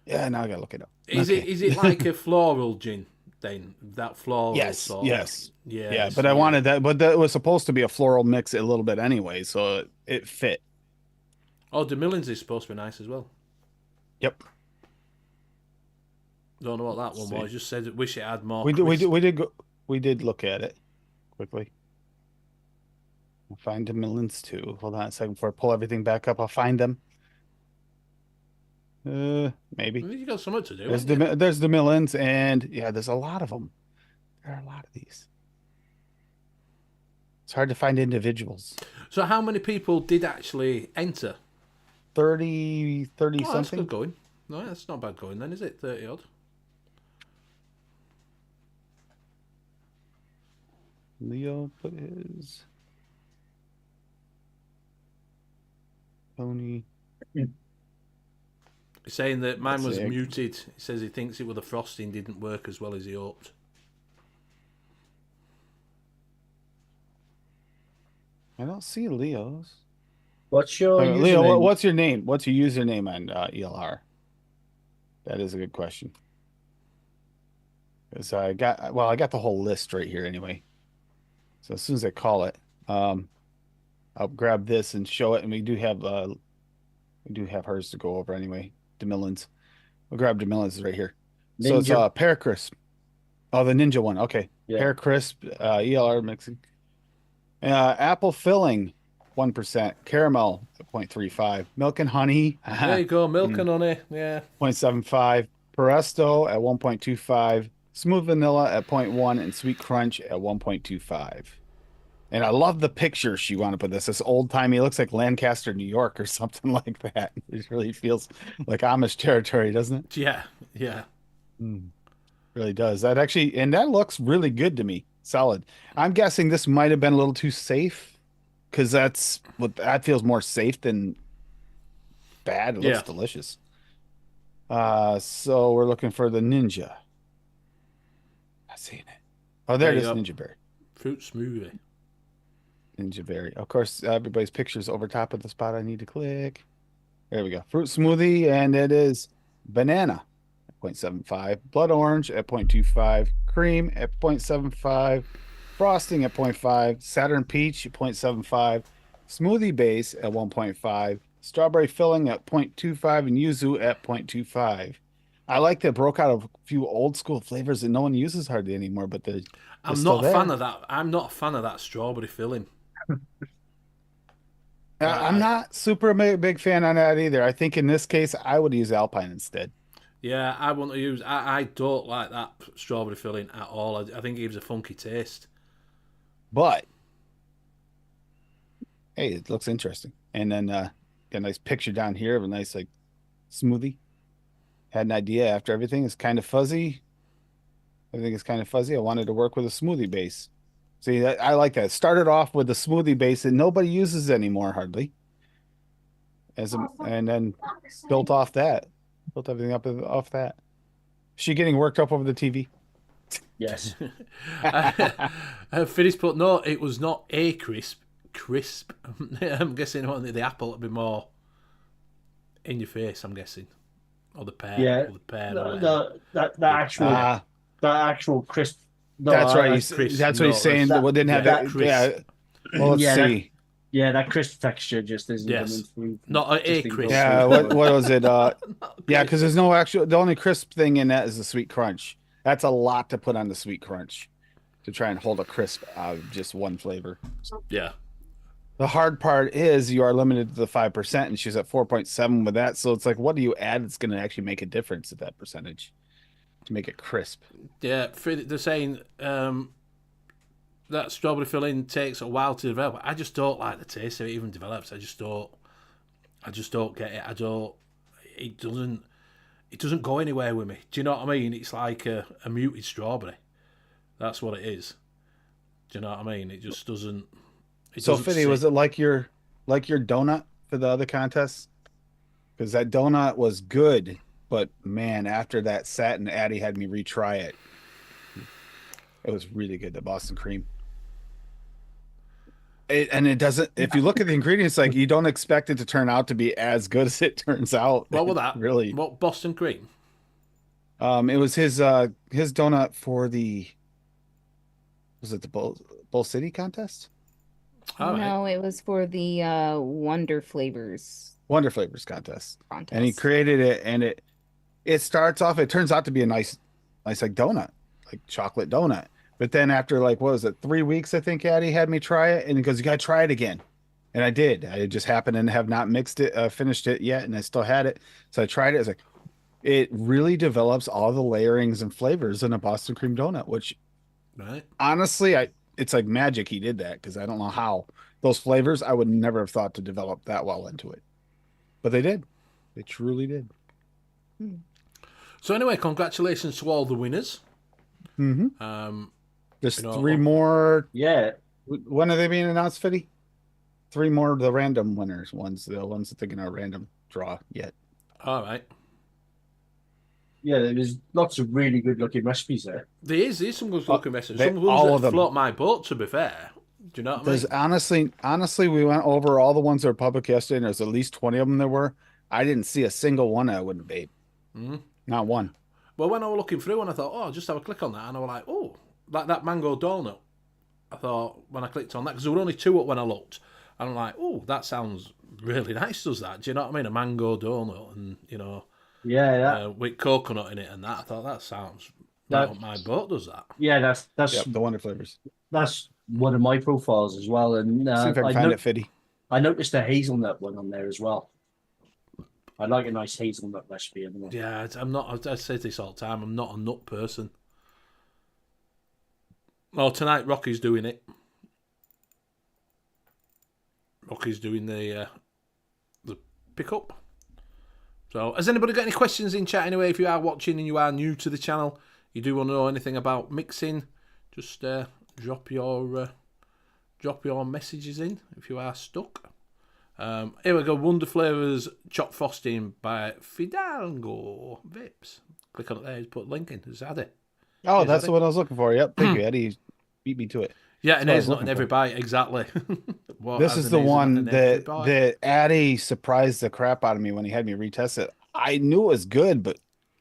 Yeah, now I gotta look it up. Is it like a floral gin? Then that floral. Yes, sort yes, of, yes, yeah. But I wanted that, but that was supposed to be a floral mix a little bit anyway, so it fit. Oh, the Millins is supposed to be nice as well. Yep. Don't know what that one was. Just said wish it had more. We did look at it quickly. I'll find the Millins too. Hold on a second before I pull everything back up. I'll find them. Maybe. You got something to do. There's the Millins, and yeah, there's a lot of them. There are a lot of these. It's hard to find individuals. So how many people did actually enter? 30 That's something. good going. No, that's not bad going then, is it? 30 odd. Leo put his. Tony. He's saying that mine Let's was see. muted. He says he thinks it was the frosting didn't work as well as he hoped. I don't see Leo's. What's your Leo, username? what's your name? What's your username on ELR? That is a good question. Because I got the whole list right here anyway. So as soon as I call it, I'll grab this and show it, and we do have hers to go over anyway. DeMillan's. We'll grab DeMillan's right here. So it's Ninja. Pear Crisp. Oh, the Ninja one. Okay. Yeah. Pear Crisp, ELR mixing. Apple filling, 1%. Caramel, 0.35. Milk and honey. There you go, milk and honey. Yeah. 0.75. Pesto at 1.25. Smooth vanilla at 0.1 and sweet crunch at 1.25. And I love the picture she wanted to put this old timey, looks like Lancaster, New York or something like that. It really feels like Amish territory, doesn't it? Yeah. Yeah. Really does. That actually, and that looks really good to me. Solid. I'm guessing this might have been a little too safe because that feels more safe than bad. It looks delicious. So we're looking for the Ninja. Not seeing it. Oh, there it is, Ninja Berry. Fruit smoothie. Ninja Berry. Of course, everybody's picture's over top of the spot I need to click. There we go. Fruit smoothie, and it is banana at 0.75, blood orange at 0.25, cream at 0.75, frosting at 0.5, Saturn peach at 0.75, smoothie base at 1.5, strawberry filling at 0.25, and yuzu at 0.25. I like that broke out a few old school flavors that no one uses hardly anymore, but I'm not a fan of that. I'm not a fan of that strawberry filling. I'm not super big fan on that either. I think in this case, I would use Alpine instead. Yeah, I want to use. I don't like that strawberry filling at all. I think it gives a funky taste. But hey, it looks interesting. And then got a nice picture down here of a nice like smoothie. Had an idea after everything is kind of fuzzy. Everything is kind of fuzzy. I wanted to work with a smoothie base. See, I like that. Started off with a smoothie base that nobody uses anymore, hardly. And then built off that. Built everything up off that. Is she getting worked up over the TV? Yes. Finished, but no, it was not a crisp. Crisp. I'm guessing the apple would be more in your face. I'm guessing, or the pear. Yeah. Or the pear. That actual crisp. No, that's right. crisp. That's what he's saying. That, well, didn't have that it. crisp. Yeah. Well, let's see. That crisp texture just isn't. Yes. Coming through. Not a crisp. Yeah. What was it? Yeah, because there's no actual. The only crisp thing in that is the sweet crunch. That's a lot to put on the sweet crunch to try and hold a crisp out of just one flavor. Yeah. The hard part is you are limited to the 5%, and she's at 4.7 with that. So it's like, what do you add that's going to actually make a difference at that percentage to make it crisp? Yeah, they're saying that strawberry filling takes a while to develop. I just don't like the taste of it even develops. I just don't get it. It doesn't go anywhere with me. Do you know what I mean? It's like a muted strawberry. That's what it is. Do you know what I mean? It just doesn't. So, Fiddy, was it like your donut for the other contests? Because that donut was good, but man, after that sat and Addie had me retry it. It was really good, the Boston cream. It doesn't. If you look at the ingredients, like you don't expect it to turn out to be as good as it turns out. What was that? Really? What Boston cream? It was his donut for the. Was it the Bull City contest? No, it was for the Wonder Flavors contest. And he contest. created it, and it starts off. It turns out to be a nice like donut, like chocolate donut. But then after like what was it, 3 weeks? I think Addie had me try it, and he goes, "You gotta try it again." And I did. I just happened to have not finished it yet, and I still had it. So I tried it. I was like, it really develops all the layerings and flavors in a Boston cream donut, which, Right. honestly, it's like magic he did that, because I don't know how those flavors I would never have thought to develop that well into it, but they did. They truly did. So anyway, congratulations to all the winners. Mm-hmm. There's You know, 3 more. Yeah, When are they being announced, Fitty? 3 more of the random winners. The ones that they're gonna random draw yet. all right. yeah. There's lots of really good looking recipes there. There's some good looking messages. They Some ones all that of them. float my boat, to be fair. Do you know what I There's mean? honestly, we went over all the ones that were public yesterday, and there's at least 20 of them there were. I didn't see a single one I wouldn't vape. Not one. Well, when I was looking through and I thought, oh, I'll just have a click on that, and I was like, oh, like that mango donut. I thought when I clicked on that, because there were only 2 up when I looked, and I'm like, oh, that sounds really nice, does that? Do you know what I mean? A mango donut, and, you know, Yeah, that, with coconut in it and that. I thought that sounds right that up my boat, does that? yeah, that's Yep, the Wonder Flavors. that's one of my profiles as well. And See if I can find it, Fitty. I noticed a hazelnut one on there as well. I like a nice hazelnut recipe. Anyway. Yeah, I'm not. I say this all the time. I'm not a nut person. Oh, tonight Rocky's doing it. Rocky's doing the pickup. So, has anybody got any questions in chat anyway? If you are watching and you are new to the channel, you do want to know anything about mixing, just drop your messages in if you are stuck. Here we go. Wonder Flavors Chopped Frosting by Fidalgo Vips. Click on it there. Just put a link in. Is that it? Oh, Is that's that the one I was looking for. Yep, thank you, Eddie. Beat me to it. Yeah, and what I it's was not in looking every for. bite, exactly. What This has is an the is not one in every that bite. Addy surprised the crap out of me when he had me retest it. I knew it was good, but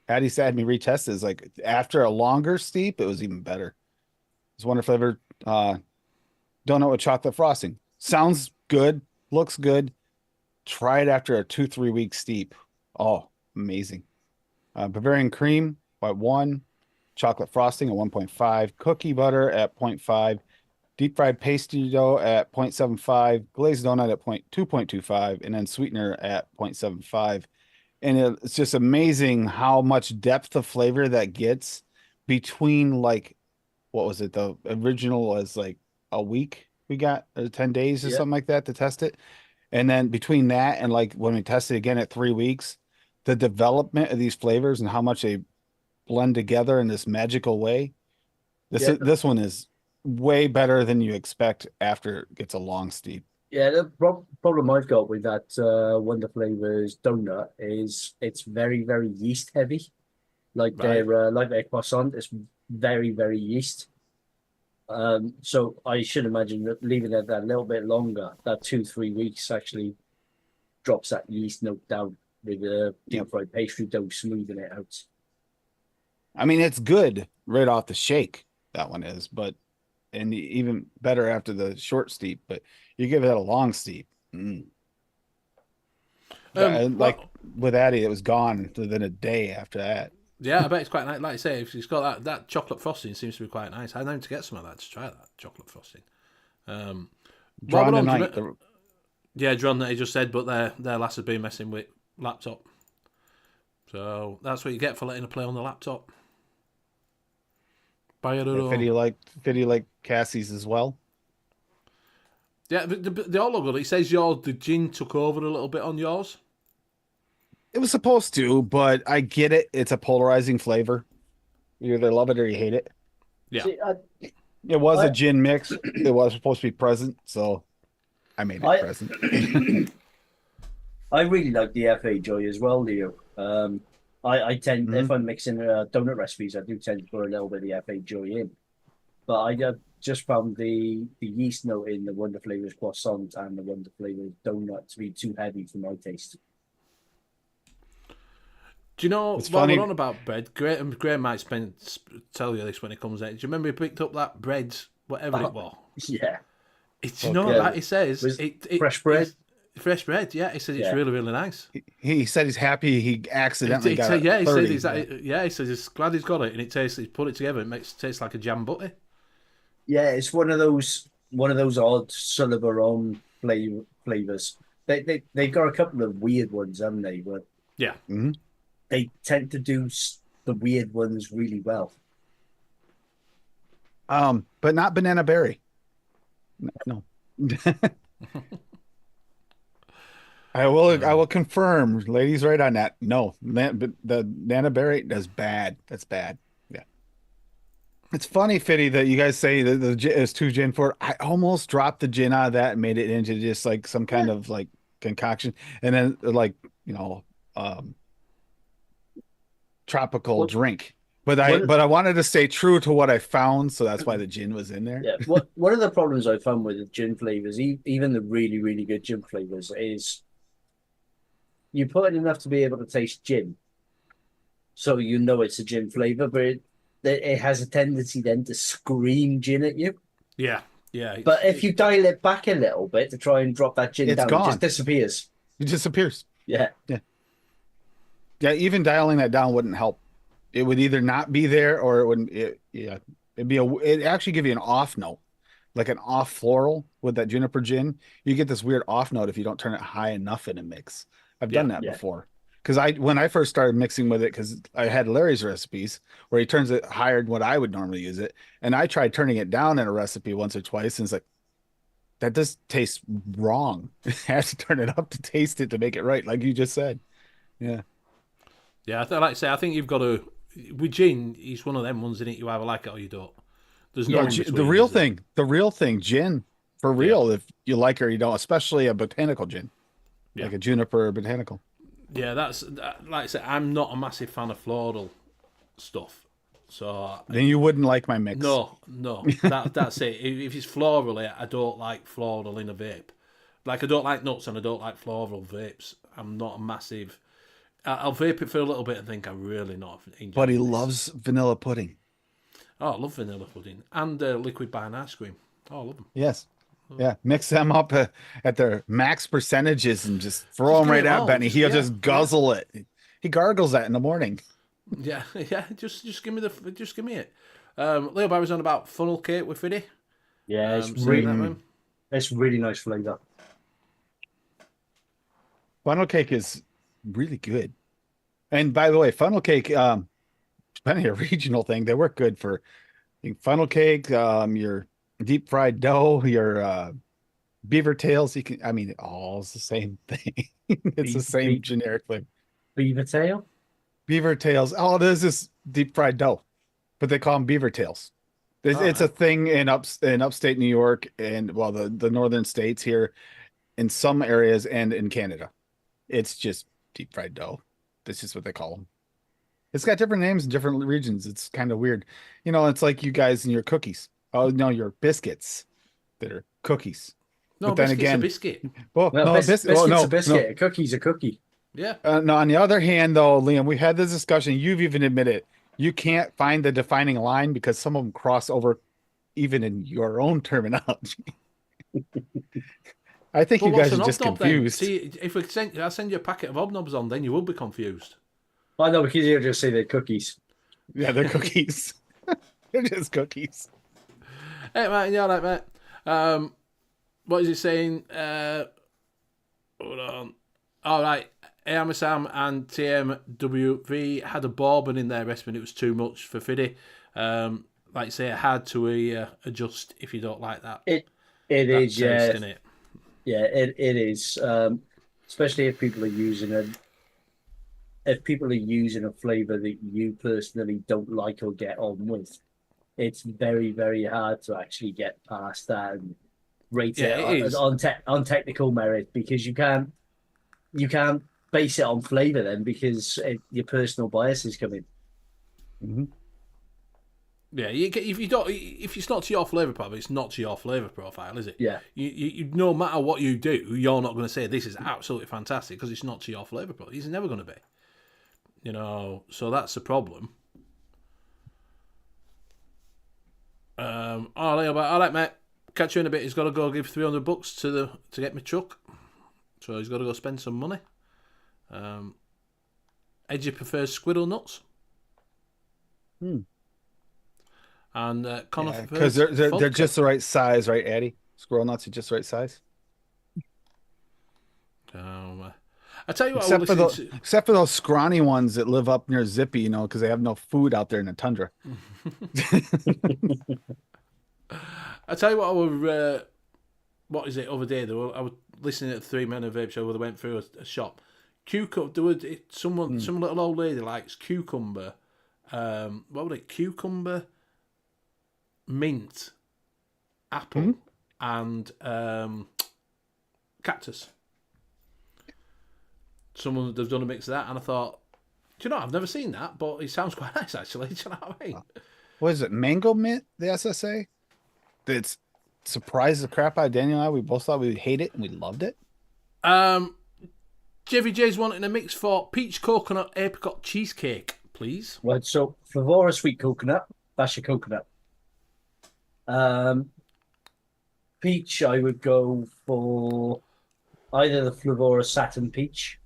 Addy said had me retest it. It's like after a longer steep, it was even better. It's Wonder Flavor donut with chocolate frosting. Sounds good, looks good. Try it after a 2-3 week steep. Oh, amazing. Bavarian cream at 1, chocolate frosting at 1.5, cookie butter at 0.5, deep fried pastry dough at 0.75, glazed donut at 2.25, and then sweetener at 0.75. And it's just amazing how much depth of flavor that gets between, like, what was it? The original was like a week we got, or 10 days or Yeah. something like that to test it. And then between that and like when we tested again at 3 weeks, the development of these flavors and how much they blend together in this magical way. This one is way better than you expect after it gets a long steep. Yeah, the problem I've got with that Wonder Flavors donut is it's very, very yeast heavy. Like their croissant is very, very yeast. So I should imagine that leaving it that little bit longer, that 2-3 weeks actually drops that yeast note down with the deep fried pastry dough, smoothing it out. I mean, it's good right off the shake. That one is, and even better after the short steep. But you give it a long steep, like with Addy, it was gone within a day after that. Yeah, I bet it's quite nice. Like I say, if it's got that chocolate frosting, seems to be quite nice. I need to get some of that to try that chocolate frosting. Drawn tonight. Yeah, John, that he just said, but their lass has been messing with laptop. So that's what you get for letting her play on the laptop. Buy it all. Fitty like Cassie's as well. Yeah, they all look good. It says the gin took over a little bit on yours. It was supposed to, but I get it. It's a polarizing flavor. You either love it or you hate it. Yeah. See, It was a gin mix. It was supposed to be present, so I made it present. I really like the FA Joy as well, Leo. I tend, if I'm mixing donut recipes, I do tend to put a little bit of the FA Joy in. But I just found the yeast note in the Wonder Flavors croissant and the Wonder Flavors donut to be too heavy for my taste. Do you know It's while funny. we're on about bread? Graham might tell you this when he comes out. Do you remember he picked up that bread, whatever it was? Yeah. Do you know what he says? Fresh bread? Fresh bread, yeah. He said it's really, really nice. He said he's happy he accidentally got it. Yeah, he 30. said he says he's glad he's got it, and he's put it together. It tastes like a jam butty. Yeah, it's one of those odd Sullivan flavors. They've got a couple of weird ones, haven't they? But Yeah. Mm-hmm. they tend to do the weird ones really well. But not banana berry. No. I will confirm, ladies, right on that. No, but the banana berry is bad. That's bad. Yeah. It's funny, Fitty, that you guys say that it's too gin for it. I almost dropped the gin out of that and made it into just like some kind of like concoction, and then like you know, um, tropical What drink. what But I wanted to stay true to what I found, so that's why the gin was in there. yeah, what one of the problems I found with the gin flavors, even the really, really good gin flavors, is you put in enough to be able to taste gin. So you know it's a gin flavor, but it has a tendency then to scream gin at you. Yeah, yeah. But if you dial it back a little bit to try and drop that gin It's down, it just gone. disappears. It disappears. Yeah. Yeah. Yeah, even dialing that down wouldn't help. It would either not be there or it wouldn't. Yeah, it'd actually give you an off note, like an off floral with that juniper gin. You get this weird off note if you don't turn it high enough in a mix. I've done that Yeah. before because when I first started mixing with it, because I had Larry's recipes where he turns it higher than what I would normally use it, and I tried turning it down in a recipe once or twice, and it's like that does taste wrong. I have to turn it up to taste it to make it right, like you just said. Yeah. Yeah, like I say, I think you've got to. With gin, it's one of them ones in it. You either like it or you don't. There's no Yeah, in between, the real is there? thing, gin for real. If you like it or you don't, especially a botanical gin, like a juniper or botanical. Yeah, like I said, I'm not a massive fan of floral stuff. So Then you wouldn't like my mix. no, that's it. If it's floral, I don't like floral in a vape. Like I don't like nuts and I don't like floral vapes. I'm not a massive. I'll vape it for a little bit and think I'm really not enjoying But he this. loves vanilla pudding. Oh, I love vanilla pudding and liquid bar and ice cream. Oh, I love them. Yes. Yeah. Mix them up at their max percentages and just throw Just them give right it at all. Benny. He'll just guzzle it. He gargles that in the morning. Yeah, yeah. Just give me it. Leo Barry's on about funnel cake with Fiddy. Yeah, it's Saying really, that, man. it's really nice flavor. Funnel cake is really good. And by the way, funnel cake, depending on a regional thing, they work good for funnel cake, your deep fried dough, your beaver tails. You can, I mean, all is the same thing. It's the same generic flavor. Beaver tail? Beaver tails. All it is deep fried dough, but they call them beaver tails. It's a thing in upstate New York and well, the northern states here, in some areas and in Canada. It's just deep fried dough. That's just what they call them. It's got different names in different regions. It's kind of weird. You know, it's like you guys and your cookies. Oh, no, your biscuits that are cookies. No, but then biscuit's again, a biscuit. well, Well, no, biscuit's oh, no, a biscuit. no. A cookie's a cookie. Yeah. No, on the other hand, though, Liam, we had this discussion. You've even admitted you can't find the defining line because some of them cross over even in your own terminology. I think But you guys what's an are just hobnob then? confused. See, if I send you a packet of hobnobs on, then you will be confused. I know, because you just say they're cookies. Yeah, they're cookies. They're just cookies. Hey, mate, you're right, mate. What is he saying? Hold on. All right. AM Sam and TMWV had a bourbon in their recipe and it was too much for Fiddy. Like I say, it had to adjust if you don't like that. It that is, yeah. taste in it. Yeah, it is. Especially if people are using a flavor that you personally don't like or get on with, it's very, very hard to actually get past that and rate it on technical merit, because you can't base it on flavor then, because your personal biases come in. Mm-hmm. Yeah, if it's not to your flavour profile, it's not to your flavour profile, is it? Yeah. You no matter what you do, you're not going to say this is absolutely fantastic because it's not to your flavour profile. It's never going to be. You know, so that's the problem. All right, mate. Catch you in a bit. He's got to go give $300 to get my truck, so he's got to go spend some money. Edgy prefers squirrel nuts. And Connor because they're just the right size, right, Eddie? Squirrel nuts are just the right size. I tell you what, except for those scrawny ones that live up near Zippy, you know, because they have no food out there in the tundra. I tell you what, what is it? Other day, I was listening to the Three Men of Vape show where they went through a shop. Some little old lady likes cucumber. What was it? Cucumber mint, apple, and cactus. They've done a mix of that, and I thought, do you know, I've never seen that, but it sounds quite nice actually. Do you know what I mean? What is it? Mango mint, the SSA? That's surprised the crap out of Daniel and I. We both thought we'd hate it and we loved it. Jevy J's wanting a mix for peach coconut apricot cheesecake, please. Right, so Flavour sweet coconut, that's your coconut. Peach, I would go for either the Flavour Satin Peach.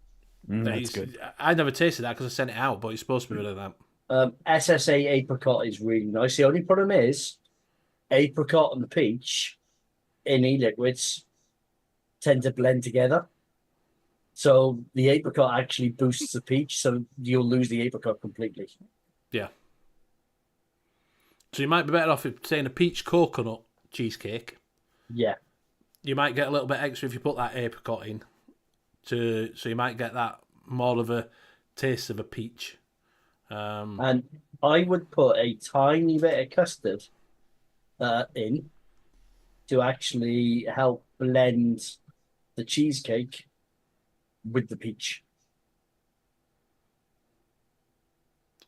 That's good. I never tasted that because I sent it out, but it's supposed to be really that. SSA apricot is really nice. The only problem is apricot and peach in e-liquids tend to blend together. So the apricot actually boosts the peach, so you'll lose the apricot completely. Yeah. So you might be better off saying a peach coconut cheesecake. Yeah. You might get a little bit extra if you put that apricot in. So you might get that more of a taste of a peach. And I would put a tiny bit of custard in to actually help blend the cheesecake with the peach.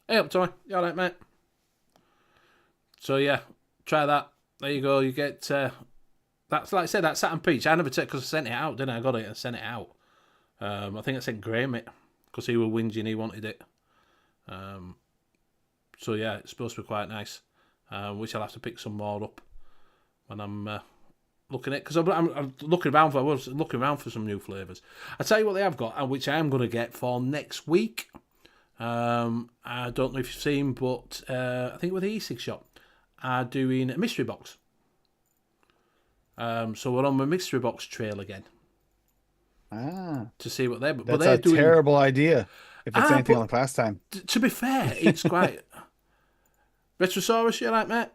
Hey up, Tommy. You all right, mate? So yeah, try that. There you go. You get that's like I said, that satin peach. I never took because I sent it out, didn't I? I got it and sent it out. I think I sent Graham it because he was whinging. He wanted it. So yeah, it's supposed to be quite nice. Which I'll have to pick some more up when I'm looking at, because I'm looking around for. I was looking around for some new flavours. I tell you what they have got, and which I am going to get for next week. I don't know if you've seen, but I think with the E6 shop are doing a mystery box. So we're on the mystery box trail again. To see what they're. But they're doing terrible idea. If it's anything like last time. To be fair, it's quite. Retrosaurus, you like, mate?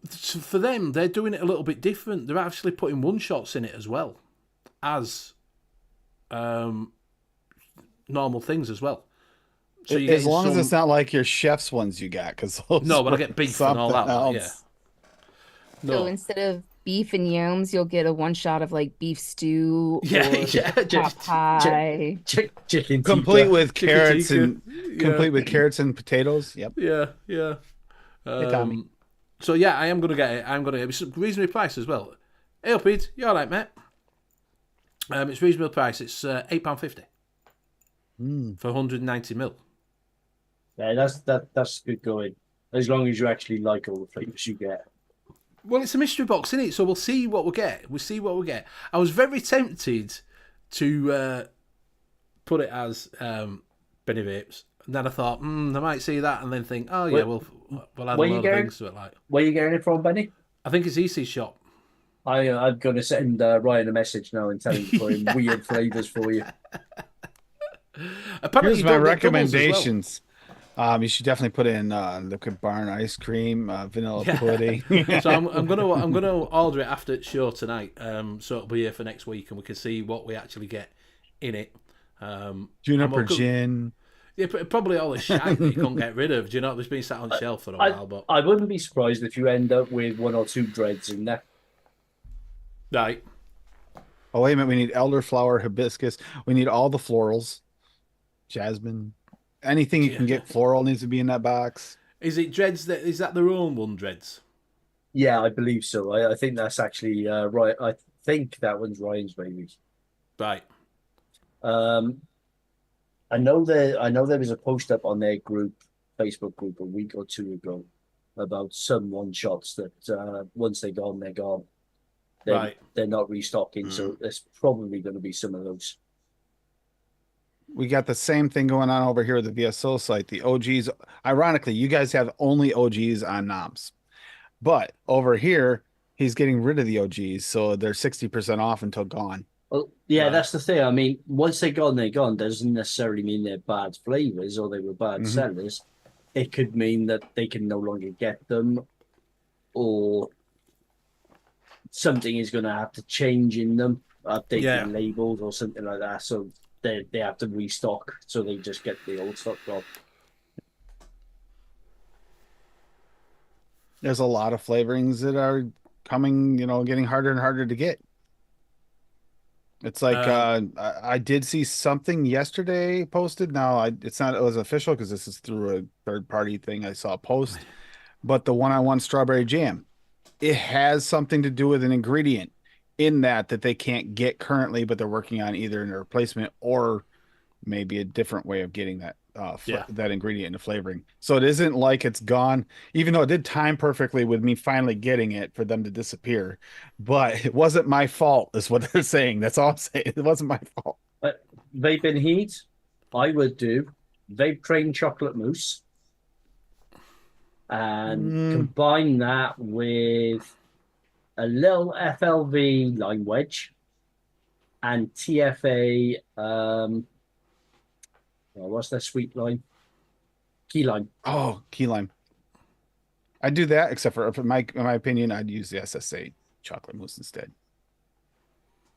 For them, they're doing it a little bit different. They're actually putting one-shots in it as well as normal things as well. So you as long as it's not like your chef's ones you got, because no, but I get beef and all that. One, yeah. No. So instead of beef and yams, you'll get a one shot of like beef stew. Pot pie. Chicken complete with carrots and complete with carrots and potatoes. Yep. Yeah. So yeah, I am gonna get it. I'm gonna get it. It's reasonably priced as well. Hey up, Pete. You all right, mate? It's reasonable price. It's £8.50 for 190ml. Yeah, that's good going. As long as you actually like all the flavours you get. Well, it's a mystery box, isn't it? So we'll see what we get. I was very tempted to put it as Benny Vapes. And then I thought, I might see that and then think, oh, yeah, we'll add a lot of things to it. Like, where are you getting it from, Benny? I think it's EC's shop. I'm going to send Ryan a message now and tell him to put in weird flavours for you. Apparently, here's my recommendations. You should definitely put in liquid barn ice cream, vanilla pudding. So I'm gonna order it after the show tonight. So it'll be here for next week, and we can see what we actually get in it. Juniper gin. Yeah, probably all the shag that you can't get rid of. Do you know it's been sat on the shelf for a while? But I wouldn't be surprised if you end up with 1 or 2 dreads in there. Right. Oh wait a minute, we need elderflower, hibiscus. We need all the florals, jasmine. Anything you can get floral needs to be in that box. Is it dreads? Is that their own one, dreads? Yeah, I believe so. I think that's actually right. I think that one's Ryan's baby. Right. I know there was a post up on their Facebook group a week or 2 ago about some one shots that once they're gone, they're gone. They're not restocking, so there's probably going to be some of those. We got the same thing going on over here with the VSO site. The OGs, ironically, you guys have only OGs on knobs. But over here, he's getting rid of the OGs, so they're 60% off until gone. Well, yeah, that's the thing. I mean, once they're gone, they're gone. Doesn't necessarily mean they're bad flavors or they were bad sellers. It could mean that they can no longer get them, or something is going to have to change in them, update the labels or something like that. So they have to restock, so they just get the old stock gone. There's a lot of flavorings that are coming, getting harder and harder to get. It's like I did see something yesterday posted. Now it's not it was official because this is through a third party thing. I saw a post, but the one-on-one strawberry jam, it has something to do with an ingredient in that they can't get currently, but they're working on either a replacement or maybe a different way of getting that that ingredient into flavoring. So it isn't like it's gone, even though it did time perfectly with me finally getting it for them to disappear. But it wasn't my fault, is what they're saying. That's all I'm saying. It wasn't my fault. Vaping heat, I would do vape train chocolate mousse and combine that with a little FLV lime wedge and TFA. What's that sweet lime? Key lime. Oh, key lime. I'd do that, except for in my opinion, I'd use the SSA chocolate mousse instead.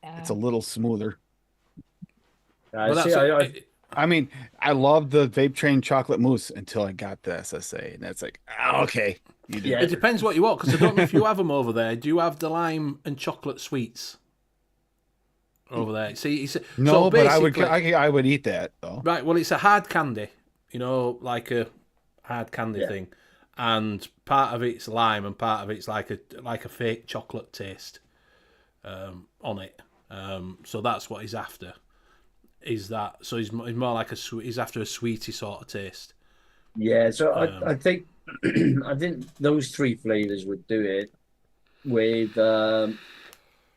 It's a little smoother. I mean, I love the vape train chocolate mousse until I got the SSA, and that's like, okay, you do. Yeah. It depends what you want, because I don't know if you have them over there. Do you have the lime and chocolate sweets over there? See, no, so but I would eat that though. Right. Well, it's a hard candy, like a hard candy thing, and part of it's lime and part of it's like a fake chocolate taste on it. So that's what he's after. Is that so? He's more like he's after a sweety sort of taste. Yeah. So I think I think those three flavors would do it. With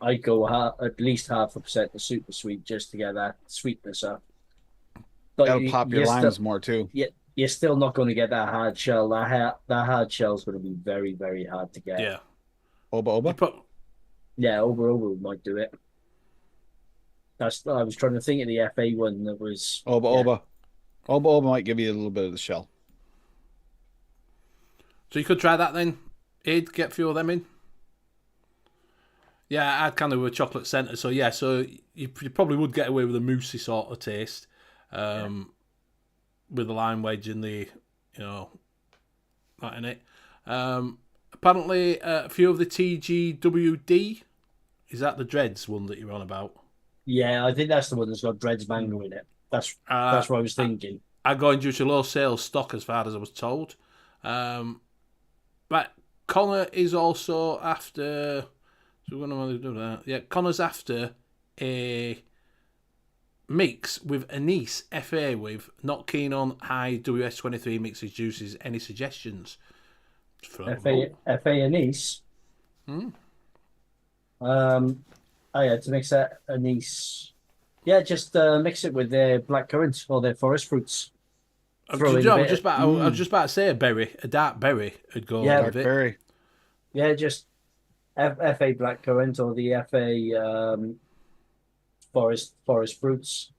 I go at least 0.5% of super sweet just to get that sweetness up. But that'll pop your limes more too. Yeah, you're still not going to get that hard shell. That hard shell is going to be very, very hard to get. Yeah. Oba. Yeah, Oba might do it. I was trying to think of the FA one that was Oba. Oba might give you a little bit of the shell. So you could try that then. Ed, get a few of them in. Yeah, I'd kind of with chocolate centre. So yeah, so you probably would get away with a moussey sort of taste, with the lime wedge and the, that in it. Apparently, a few of the TGWD. Is that the Dreads one that you're on about? Yeah, I think that's the one that's got Dreads mango in it. That's what I was thinking. I going due to low sales stock, as far as I was told. But Connor is also after. So we're going to do that. Yeah, Connor's after a mix with anise FA with. Not keen on high WS23 mixes juices. Any suggestions? FA anise. I had to mix that anise. Yeah, just mix it with their black currants or their forest fruits. I was just about to say a dark berry would go with it. Berry. Yeah, just FA blackcurrant or the FA forest fruits.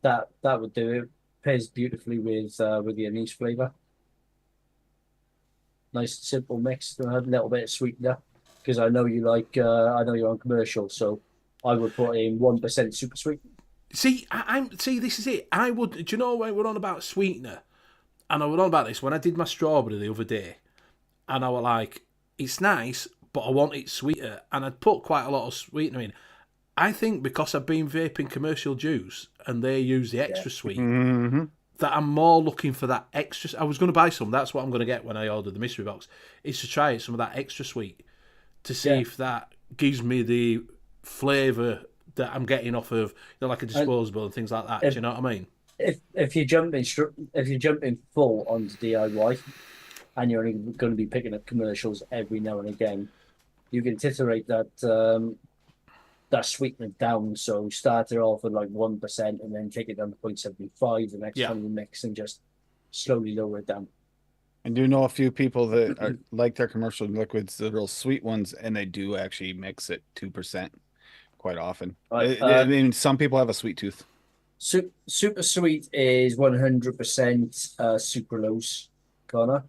That would do it. Pairs beautifully with the anise flavour. Nice simple mix. A little bit of sweetener because I know you like. I know you're on commercial, so I would put in 1% super sweet. See, this is it. I would. Do you know when we're on about sweetener? And I was on about this when I did my strawberry the other day, and I was like, it's nice, but I want it sweeter, and I'd put quite a lot of sweetener in. I think because I've been vaping commercial juice and they use the extra sweet, that I'm more looking for that extra. I was going to buy some. That's what I'm going to get when I order the mystery box. Is to try some of that extra sweet to see if that gives me the flavour that I'm getting off of, like a disposable and things like that. Do you know what I mean? If you're jumping full onto DIY, and you're only going to be picking up commercials every now and again, you can titrate that sweetener down. So start it off with like 1% and then take it down to 0.75 the next time you mix, and just slowly lower it down. I do know a few people that like their commercial liquids, the real sweet ones, and they do actually mix it 2% quite often. I mean, some people have a sweet tooth. Super sweet is 100% sucralose, Connor.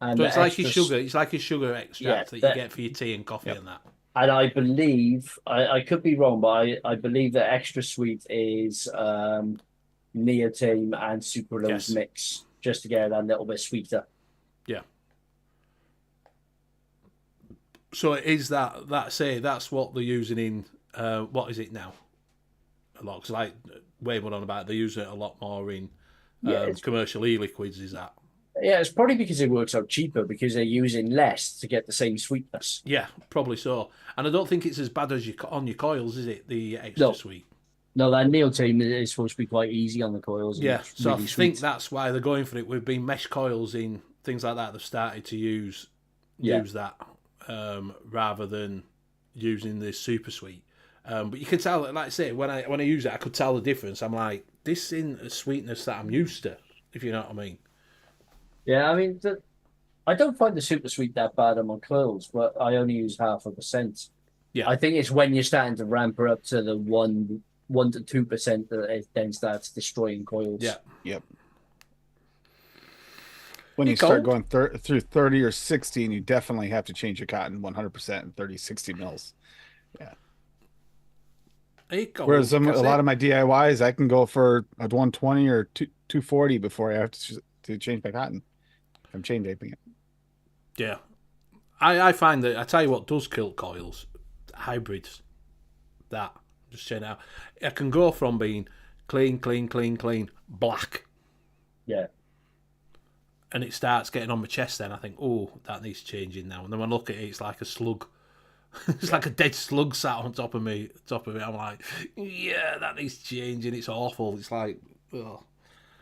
And so it's like your sugar. It's like your sugar extract that you get for your tea and coffee and that. And I believe I could be wrong, but I believe that extra sweet is neotame and sucralose mix, just to get that little bit sweeter. Yeah. So is that's what they're using in what is it now? A lot, because like Wayne went on about, they're using it a lot more in Yeah, it's commercial e-liquids. Is that? yeah, it's probably because it works out cheaper because they're using less to get the same sweetness. Yeah, probably so. And I don't think it's as bad as on your coils, is it? The extra No. sweet. No, that neodymium is supposed to be quite easy on the coils. And Yeah, it's so really I sweet. think that's why they're going for it. We've been mesh coils in things like that. They've started to use that rather than using the super sweet. But you can tell, like I say, when I use it, I could tell the difference. I'm like, this isn't a sweetness that I'm used to, if you know what I mean. Yeah, I mean, I don't find the super sweet that bad on my coils, but I only use 0.5%. Yeah. I think it's when you're starting to ramp her up to the 1 to 2% that it then starts destroying coils. Yeah. Yep. When Hey, you start Cole. going through 30 or 60, and you definitely have to change your cotton 100% in 30, 60 mils. Yeah. Hey, Cole, Whereas a that's lot it. of my DIYs, I can go for a 120 or 240 before I have to change my cotton. I'm chain vaping it. Yeah. I find that, I tell you what does kill coils, hybrids. That, just saying now, I can go from being clean, black, Yeah. and it starts getting on my chest. Then I think, oh, that needs changing now. And then when I look at it, it's like a slug. It's like a dead slug sat on top of me. I'm like, yeah, that needs changing. It's awful. It's like, ugh.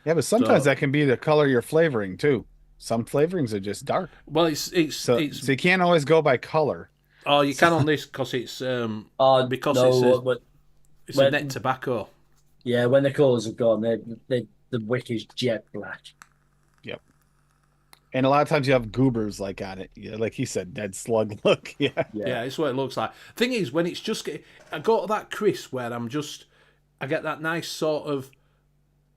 Yeah, but sometimes So, that can be the color you're flavoring too. Some flavorings are just dark. well, it's So you can't always go by color. oh, you can on this because it's because No, but it's a when net tobacco. yeah, when the colours have gone, the wick is jet black. Yep. And a lot of times you have goobers like on it. Yeah, like he said, dead slug look. Yeah. Yeah, it's what it looks like. Thing is, when it's just I go to that crisp where I get that nice sort of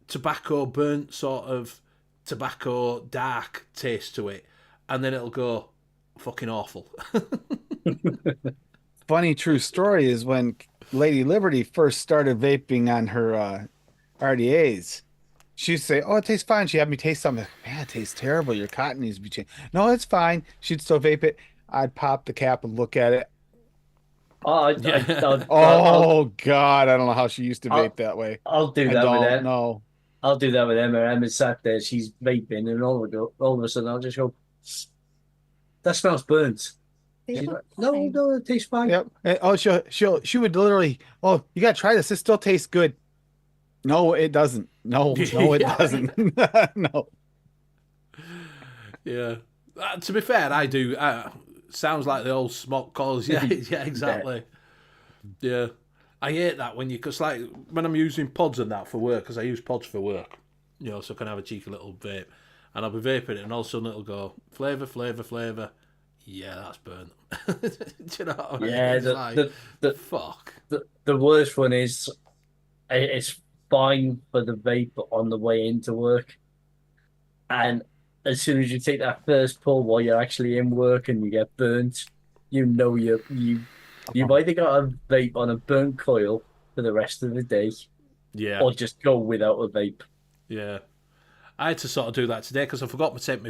tobacco burnt sort of tobacco dark taste to it, and then it'll go fucking awful. Funny true story is when Lady Liberty first started vaping on her RDAs, she'd say, "Oh, it tastes fine." She'd have me taste something. Man, it tastes terrible. Your cotton needs to be changed. No, it's fine. She'd still vape it. I'd pop the cap and look at it. Yeah. Oh God, I don't know how she used to vape that way. I'll do I that with don't them. know. I'll do that with Emma. Emma's sat there, she's vaping, and all of a sudden I'll just go, that smells burnt. They She's look like, fine. no, it tastes fine. Yep. Oh, she would literally. Oh, you gotta try this. It still tastes good. No, it doesn't. No, it Yeah. doesn't. No. Yeah. To be fair, I do. Sounds like the old smoke calls. Yeah, yeah, exactly. Yeah. I hate that when because like when I'm using pods and that for work, because I use pods for work, so I can have a cheeky little vape, and I'll be vaping it, and all of a sudden it'll go flavour. Yeah, that's burnt. Do you know what I mean? Yeah, It's fuck. the worst one is it's fine for the vape on the way into work, and as soon as you take that first pull while you're actually in work and you get burnt, you've either got a vape on a burnt coil for the rest of the day, Yeah, or just go without a vape. yeah. I had to sort of do that today because I forgot to take my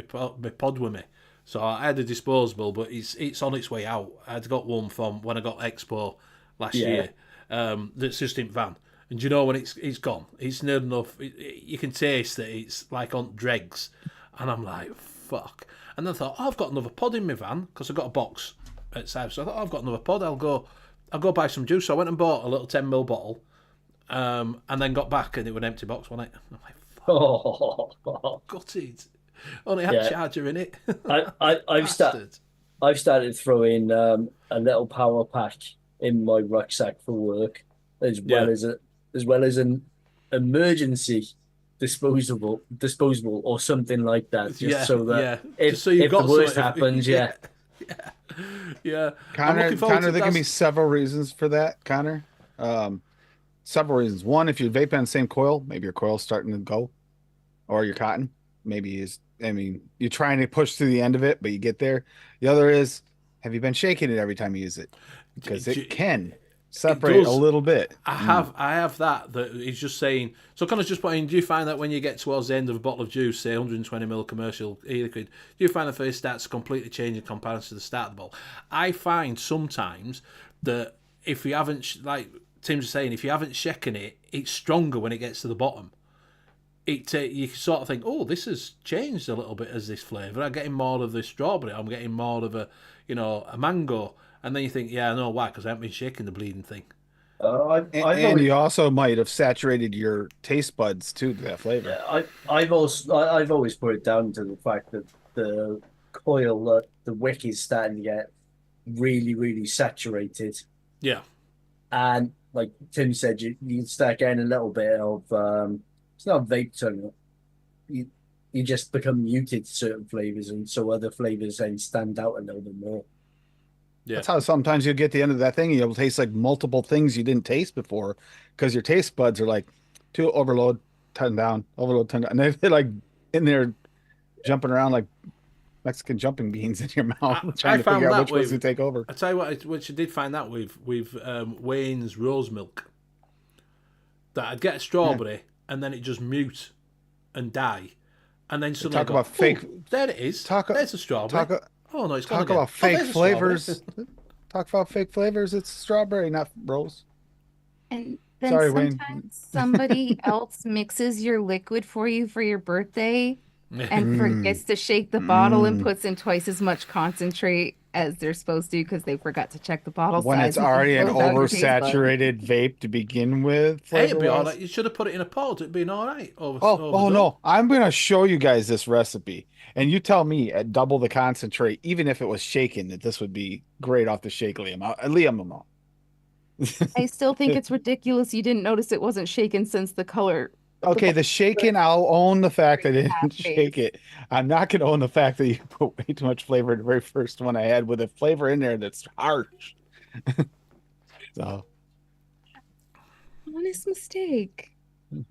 pod with me. So I had a disposable, but it's on its way out. I'd got one from when I got Expo last year. That's just in van. And you know when it's gone, it's near enough. You can taste that it's like on dregs, and I'm like, fuck. And then I thought, I've got another pod in my van because I got a box outside. So I thought, I've got another pod. I'll go buy some juice. So I went and bought a little 10ml bottle, and then got back and it was an empty box, wasn't it? And I'm like, Oh, gutted. Only had Yeah. charger in it. I've started throwing a little power pack in my rucksack for work, as well Yeah. as an emergency disposable or something like that, just so that if Just so you've if got the worst something- happens, yeah. Yeah. I'm Connor, looking forward to there can be that. several reasons for that, Connor. Several reasons. One, if you're vaping on the same coil, maybe your coil's starting to go, or your cotton. Maybe you're trying to push through the end of it, but you get there. The other is, have you been shaking it every time you use it? Because Do- it can. separate a does. little bit. I have that he's just saying. So Connor's just putting. Do you find that when you get towards the end of a bottle of juice, say 120ml commercial e-liquid, do you find the first starts to completely change in comparison to the start of the bottle? I find sometimes that if you haven't, like Tim's saying, if you haven't shaken it, it's stronger when it gets to the bottom. You sort of think, oh, this has changed a little bit as this flavour. I'm getting more of the strawberry. I'm getting more of a mango. And then you think, yeah, I know why, because I haven't been shaking the bleeding thing. And you also might have saturated your taste buds too to that flavor. Yeah, I've always put it down to the fact that the coil, the wick is starting to get really, really saturated. Yeah. And like Tim said, you start getting a little bit of it's not vape tone. You just become muted to certain flavors, and so other flavors then stand out a little bit more. Yeah. That's how sometimes you get the end of that thing and you'll taste like multiple things you didn't taste before because your taste buds are like to overload, turn down, overload, turn down. And they're like in there jumping around like Mexican jumping beans in your mouth, trying to figure out which ones to take over. I tell you what, which I did find that with Wayne's rose milk, that I'd get a strawberry and then it just mute and die, and then suddenly Talk about fake. There it is. There's a strawberry. Oh no, it's gone talk again. about fake flavors. Talk about fake flavors. It's strawberry, not rose. And then Sorry, sometimes Wayne. somebody else mixes your liquid for you for your birthday and forgets to shake the bottle and puts in twice as much concentrate as they're supposed to because they forgot to check the bottle When size. it's already an blows out your taste buds. oversaturated vape to begin with. Hey, it'd be all flavor-wise. right. You should have put it in a pot. It'd been all right. Oh no! I'm gonna show you guys this recipe, and you tell me at double the concentrate, even if it was shaken, that this would be great off the shake, Liam. Liam, I still think it's ridiculous you didn't notice it wasn't shaken since the color. okay, the shaken, I'll own the fact that I didn't Half shake face. it. I'm not gonna own the fact that you put way too much flavor in the very first one I had with a flavor in there that's harsh. So Honest mistake.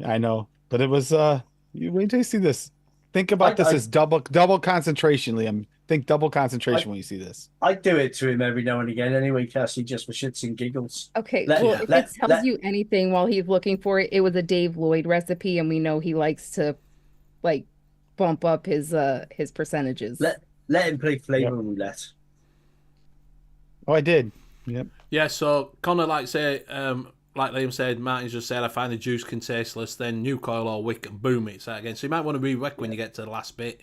I know, but it was you wait till you see this. Think about this as double concentration, Liam. Think double concentration when you see this. I do it to him every now and again anyway, Cassie, just for shits and giggles. Okay, Let- well, if let- it tells let- you anything while he's looking for it, it was a Dave Lloyd recipe, and we know he likes to like bump up his percentages. Let him play flavor Yep. roulette. Oh, I did. Yep. Yeah, so Connor, like Liam said, Martin's just said, I find the juice can tasteless, then new coil or wick and boom, it's that again. So you might want to re-wick when you get to the last bit.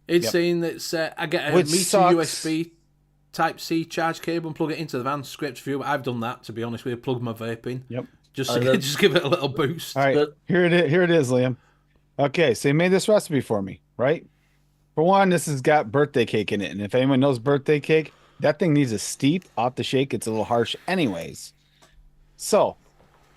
It's saying that I get a Which meter sucks. USB Type-C charge cable and plug it into the van script view. I've done that, to be honest with you. Plug my vape in. Yep. Just give it a little boost. All right, But- here it is, Liam. Okay, so you made this recipe for me, right? For one, this has got birthday cake in it, and if anyone knows birthday cake, that thing needs a steep off the shake. It's a little harsh, anyways. So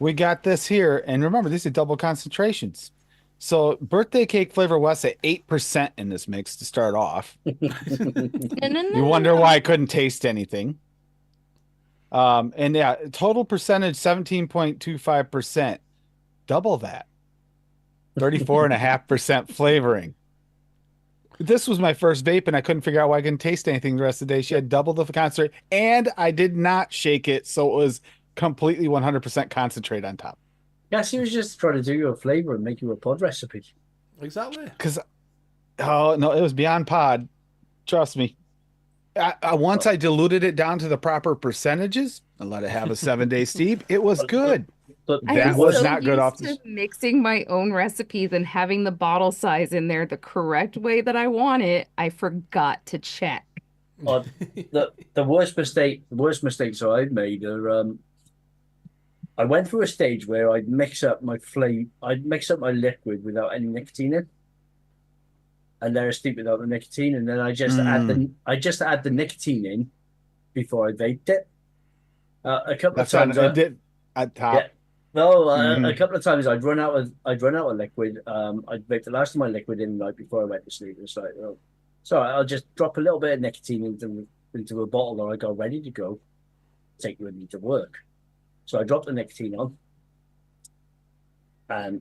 we got this here, and remember, these are double concentrations. So birthday cake flavor was at 8% in this mix to start off. You wonder why I couldn't taste anything. And yeah, total percentage 17.25%. Double that. 34.5% flavoring. This was my first vape, and I couldn't figure out why I couldn't taste anything the rest of the day. She had double the concentrate, and I did not shake it, so it was completely 100% concentrate on top. Cassie was just trying to do you a flavor and make you a pod recipe. Exactly. Because, oh no, it was beyond pod. Trust me. Once I diluted it down to the proper percentages and let it have a 7-day steep, it was good. But That I'm was so not good used off to mixing my own recipes and having the bottle size in there the correct way that I want it. I forgot to check. the worst mistakes I've made are I went through a stage where I'd mix up my liquid without any nicotine in, and let it steep without the nicotine, and then I just add the nicotine in before I vaped it. A couple of times it did at top. Yeah. No, a couple of times I'd run out of liquid. I'd vape the last of my liquid in the night before I went to sleep. It's like, oh, so I'll just drop a little bit of nicotine into a bottle that I got ready to go, take with me to work. So I dropped the nicotine on and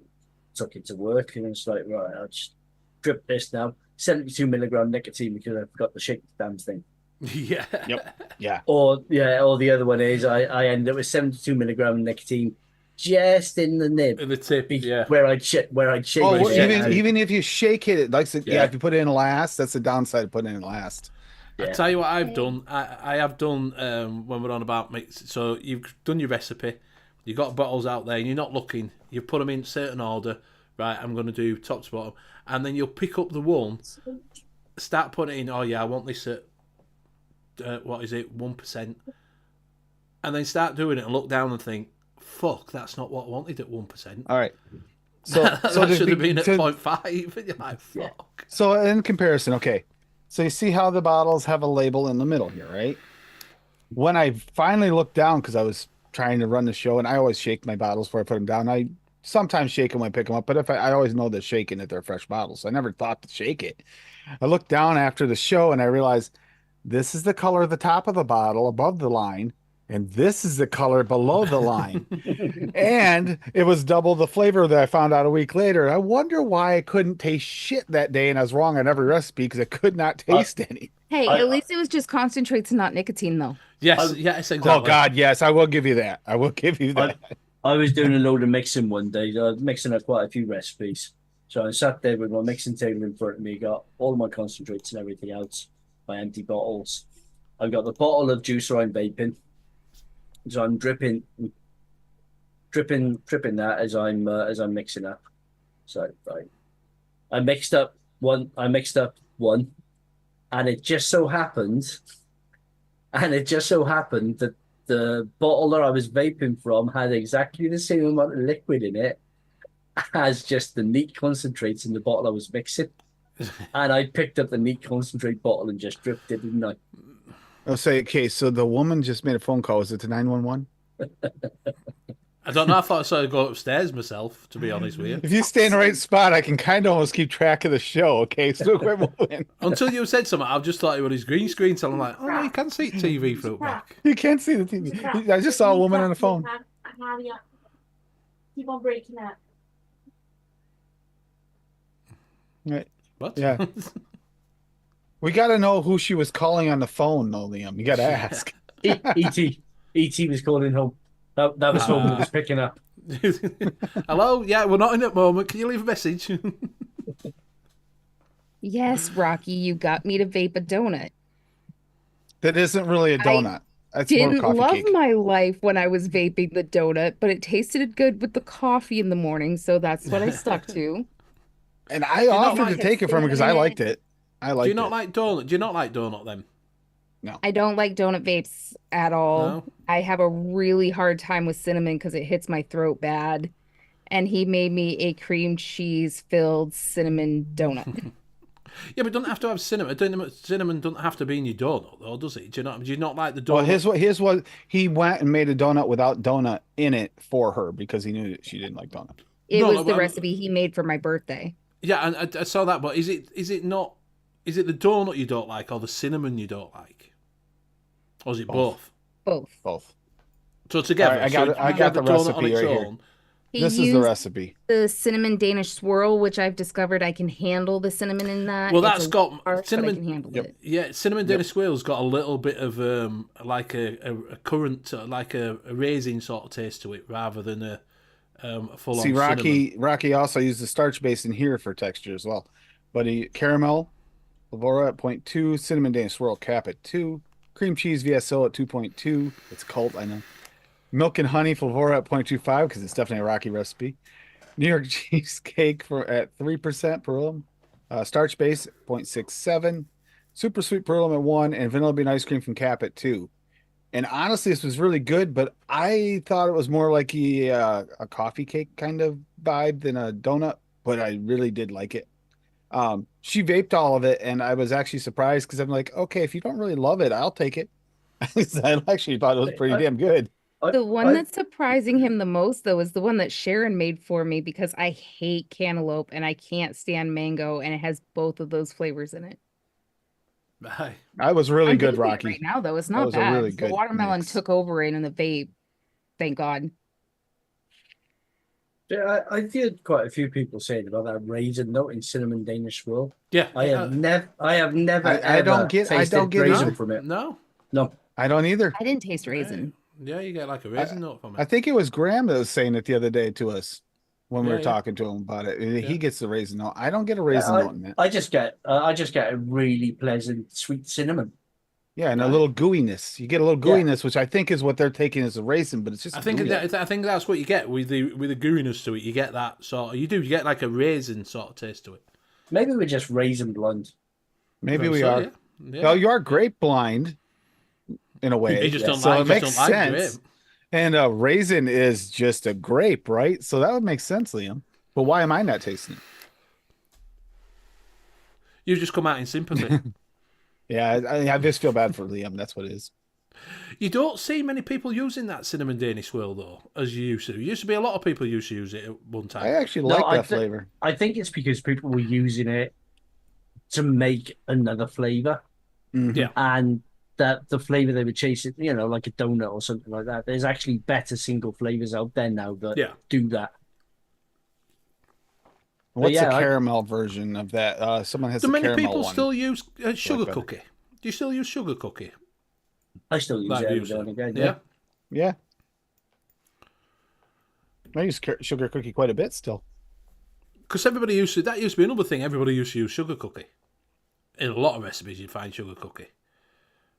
took it to work, and it's like, right, I'll just drip this now. 72 milligram nicotine because I forgot to shake the damn thing. Yeah. Yep. Yeah. Or the other one is I end up with 72 milligram nicotine just in the nib, In the tip, yeah. where I'd shake Oh, Right, the well, yeah. shit even out. even if you shake it, like Yeah. if you put it in last, that's the downside of putting it in last. I Yeah. tell you what I've done. I have done when we're on about mix. So you've done your recipe. You've got bottles out there, and you're not looking. You've put them in certain order. Right, I'm going to do top to bottom, and then you'll pick up the one, start putting it in. Oh yeah, I want this at what is it, 1%, and then start doing it and look down and think, fuck, that's not what I wanted at 1%. All right. So That to should have be- been at to- 0.5. And you're like, fuck. So in comparison, okay. So you see how the bottles have a label in the middle here, right? When I finally looked down, because I was trying to run the show, and I always shake my bottles before I put them down. I sometimes shake them when I pick them up, but if I always know they're shaking if they're fresh bottles. So I never thought to shake it. I looked down after the show and I realized this is the color of the top of the bottle above the line, and this is the color below the line. And it was double the flavor that I found out a week later. I wonder why I couldn't taste shit that day, and I was wrong on every recipe because I could not taste any. Hey, I- at least it was just concentrates and not nicotine, though. Yes, yes, exactly. Oh God, yes, I will give you that. I will give you that. I was doing a load of mixing one day, mixing up quite a few recipes. So I sat there with my mixing table in front of me, got all my concentrates and everything out, my empty bottles. I've got the bottle of juicer I'm vaping, so I'm dripping that as I'm mixing up. So right, I mixed up one, and it just so happened that the bottle that I was vaping from had exactly the same amount of liquid in it as just the neat concentrates in the bottle I was mixing. And I picked up the neat concentrate bottle and just dripped it, didn't I? I'll say, okay, so the woman just made a phone call. Was it to 911? I don't know. I thought I saw her go upstairs myself, to be honest with you. If you stay in the right spot, I can kind of almost keep track of the show. Okay, so quit moving. Until you said something, I've just thought it was his green screen. So I'm like, oh, no, you can see TV through back. You can't see the TV. I just saw a woman on the phone. Keep on breaking up. Right. What? Yeah. We got to know who she was calling on the phone, though, Liam. You got to ask. E.T. was calling home. That was home that was picking up. Hello? Yeah, we're not in at the moment. Can you leave a message? Yes, Rocky, you got me to vape a donut. That isn't really a donut. That's more Didn't coffee love cake. my life when I was vaping the donut, but it tasted good with the coffee in the morning, so that's what I stuck to. And I not offered like to take it from her because I liked it. I liked Do you not it. like donut? Do you not like donut then? I don't like donut vapes at all. No? I have a really hard time with cinnamon because it hits my throat bad. And he made me a cream cheese filled cinnamon donut. Yeah, but it doesn't have to have cinnamon. Cinnamon doesn't have to be in your donut, though, does it? Do you not like the donut? Well, his was he went and made a donut without donut in it for her because he knew that she didn't like donut. It No, was no, the but- recipe he made for my birthday. Yeah, and I saw that, but is it not? Is it the donut you don't like or the cinnamon you don't like? Or is it both? Both. Both. So together, All right, so I you got have the donut recipe on its right here. own. He This is the used recipe. the cinnamon Danish swirl, which I've discovered I can handle the cinnamon in that. Well, It's that's a got little harsh, but cinnamon- I can handle Yep. it. Yeah, cinnamon Danish swirl's got a little bit of like a current, like a raisin sort of taste to it, rather than a full on. See, Rocky also used the starch base in here for texture as well. But he caramel, Lavora at 0.2, cinnamon Danish swirl cap at 2, cream cheese VSO at 2.2. It's cult, I know. Milk and honey Flavora at 0.25 because it's definitely a Rocky recipe. New York cheesecake at 3% per starch base at 0.67, super sweet per at 1, and vanilla bean ice cream from Cap at 2. And honestly, this was really good, but I thought it was more like a coffee cake kind of vibe than a donut, but I really did like it. She vaped all of it, and I was actually surprised because I'm like, okay, if you don't really love it, I'll take it. I actually thought it was pretty damn good. The one that's surprising him the most, though, is the one that Sharon made for me because I hate cantaloupe and I can't stand mango, and it has both of those flavors in it. Right. That was really I'm good, vaping it Rocky. right now, though, it's That not was a bad. really The good watermelon mix. took over in the vape. Thank God. Yeah, I heard quite a few people saying about that raisin note in cinnamon Danish swirl. Yeah, I have never I don't ever get tasted raisin no, from it. no. No. I don't either. I didn't taste Yeah, raisin. yeah, you get like a I, raisin note from it. I think it was Graham that was saying it the other day to us when we Yeah, were yeah. talking to him about it. Yeah. He gets the raisin note. I don't get a Yeah, raisin note in that. I just get a really pleasant sweet cinnamon. Yeah, and a Right. little gooiness. You get a little Yeah. gooiness, which I think is what they're taking as a raisin, but it's just I think gooey. I think that's what you get with the gooiness to it. You get that sort of, you get like a raisin sort of taste to it. Maybe we're just raisin blind. Maybe Well, we so, are. Yeah. Yeah. Well, you are grape blind in a way. You just don't so like. it You just makes don't like sense. grape. And a raisin is just a grape, right? So that would make sense, Liam. But why am I not tasting it? You just come out in sympathy. Yeah, I just feel bad for Liam. That's what it is. You don't see many people using that cinnamon Danish swirl though, as you used to. Used to be a lot of people used to use it at one time. I actually No, like I that thi- flavor. I think it's because people were using it to make another flavor, Mhm. Yeah. and that the flavor they were chasing, like a donut or something like that. There's actually better single flavors out there now that Yeah. do that. What's yeah, the I- caramel version of that? Someone has Do a many caramel people one. still use sugar better. cookie? Do you still use sugar cookie? I still use Like it you every now and said. again. Yeah. Yeah. I use sugar cookie quite a bit still. Because everybody used to. That used to be another thing. Everybody used to use sugar cookie. In a lot of recipes, you'd find sugar cookie.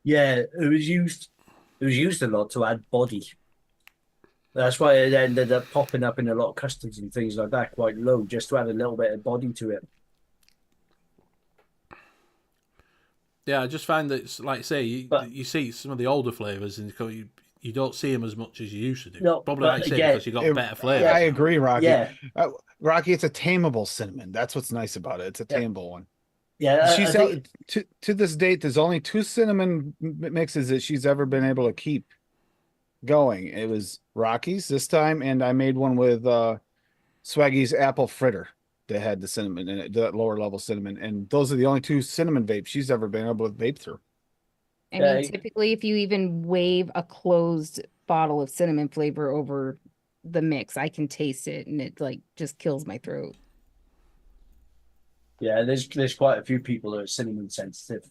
Yeah, it was used. It was used a lot to add body. That's why it ended up popping up in a lot of custards and things like that, quite low, just to add a little bit of body to it. Yeah, I just find that, it's, like I say, But- you see some of the older flavours and you don't see them as much as you used to do. No, Probably, but like I say, again, because you got It- better flavours. I agree, Rocky. Yeah, Rocky, it's a tameable cinnamon. That's what's nice about it. It's a Yeah. tameable one. yeah. I She's think- to this date. There's only 2 cinnamon mixes that she's ever been able to keep going. It was Rocky's this time, and I made one with Swaggy's apple fritter that had the cinnamon in it, that lower level cinnamon, and those are the only 2 cinnamon vapes she's ever been able to vape through. I Yeah, mean, typically, if you even wave a closed bottle of cinnamon flavor over the mix, I can taste it, and it like just kills my throat. Yeah, there's quite a few people that are cinnamon sensitive.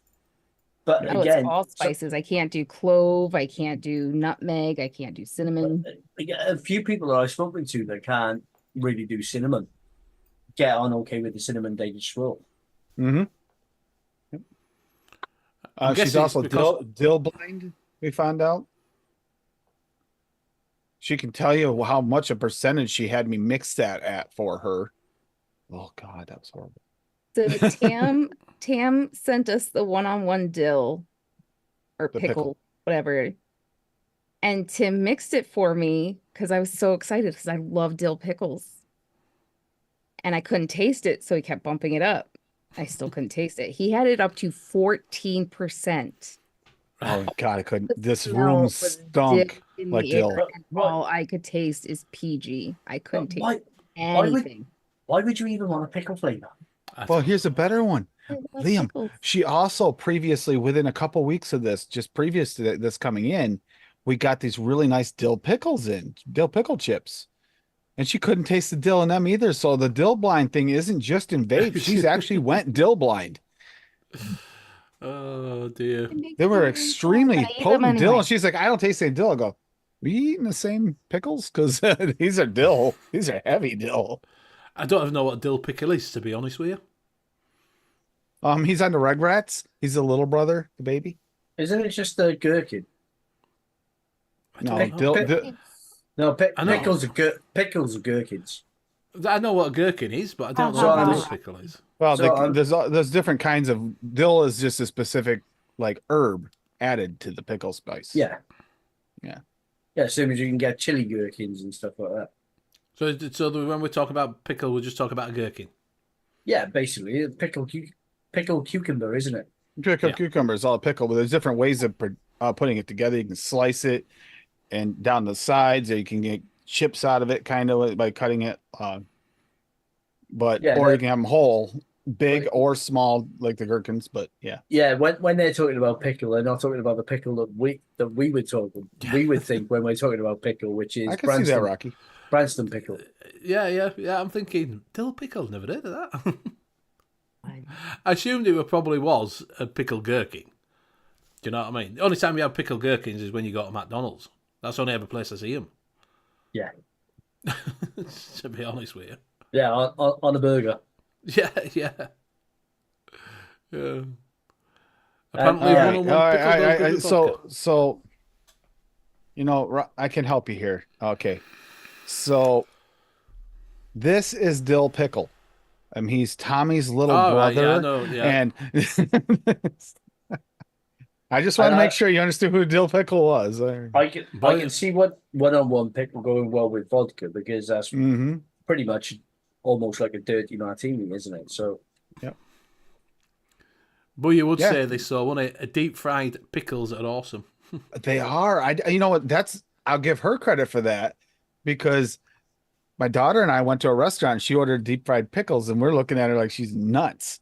But Oh, again, it's all spices. I can't do clove. I can't do nutmeg. I can't do cinnamon. a few people that I've spoken to that can't really do cinnamon get on okay with the cinnamon Danish swirl. Mm-hmm. I'm She's guessing also it's because- dill blind. We found out. She can tell you how much a percentage she had me mix that at for her. Oh God, that was horrible. So Tam sent us the one-on-one dill or The pickle, pickle. whatever. And Tim mixed it for me because I was so excited because I love dill pickles. And I couldn't taste it, so he kept bumping it up. I still couldn't taste it. He had it up to 14%. Oh God, I couldn't. The This smell room was stunk dipped in like the air, dill. and all I could taste is PG. I couldn't taste Why would- anything. why would you even want a pickle flavor? Well, here's a better one. I love Liam, pickles. she also previously, within a couple weeks of this, just previous to this coming in, we got these really nice dill pickle chips. And she couldn't taste the dill in them either. So the dill blind thing isn't just in vape. She's actually went dill blind. Oh dear. It makes They were me extremely sad, but I eat them potent dill. anyway. And she's like, I don't taste any dill. I go, we eating the same pickles? Because these are dill. These are heavy dill. I don't even know what dill pickle is, to be honest with you. He's on the Rugrats. He's the little brother, the baby. Isn't it just a gherkin? I No, don't know. dill. No, I know. pickles are gherkins. I know what a gherkin is, but I don't know So what a I'm- dill pickle is. Well, So, there's different kinds of dill. Is just a specific like herb added to the pickle spice. Yeah. Yeah. Yeah, same as you can get chili gherkins and stuff like that. So when we talk about pickle, we just talk about a gherkin. Yeah, basically, a pickled cucumber, isn't it? Pickle Yeah. cucumber is all pickle, but there's different ways of putting it together. You can slice it and down the sides, or you can get chips out of it, kind of by cutting it. But Yeah, or you that- can have them whole, big Right. or small, like the gherkins. But yeah, Yeah, when they're talking about pickle, they're not talking about the pickle that we would talk. We would think when we're talking about pickle, which is I can see that, Rocky. Branston pickle. Yeah. I'm thinking dill pickle. Never heard of that. I assumed it probably was a pickled gherkin. Do you know what I mean? The only time you have pickled gherkins is when you go to McDonald's. That's the only other place I see them. Yeah. To be honest with you. Yeah, on a burger. Yeah. Apparently, all one-on-one pickle goes good with vodka. So, I can help you here. Okay. So, this is dill pickle. He's Tommy's little Oh, right, brother. yeah, I know, yeah. And I just want to make sure you understood who dill pickle was. I can see what one-on-one pickle going well with vodka because that's pretty much almost like a dirty martini, isn't it? So, yep. But you would say this, so wouldn't it? Deep fried pickles are awesome. They are. You know what? I'll give her credit for that because my daughter and I went to a restaurant. She ordered deep fried pickles, and we're looking at her like she's nuts.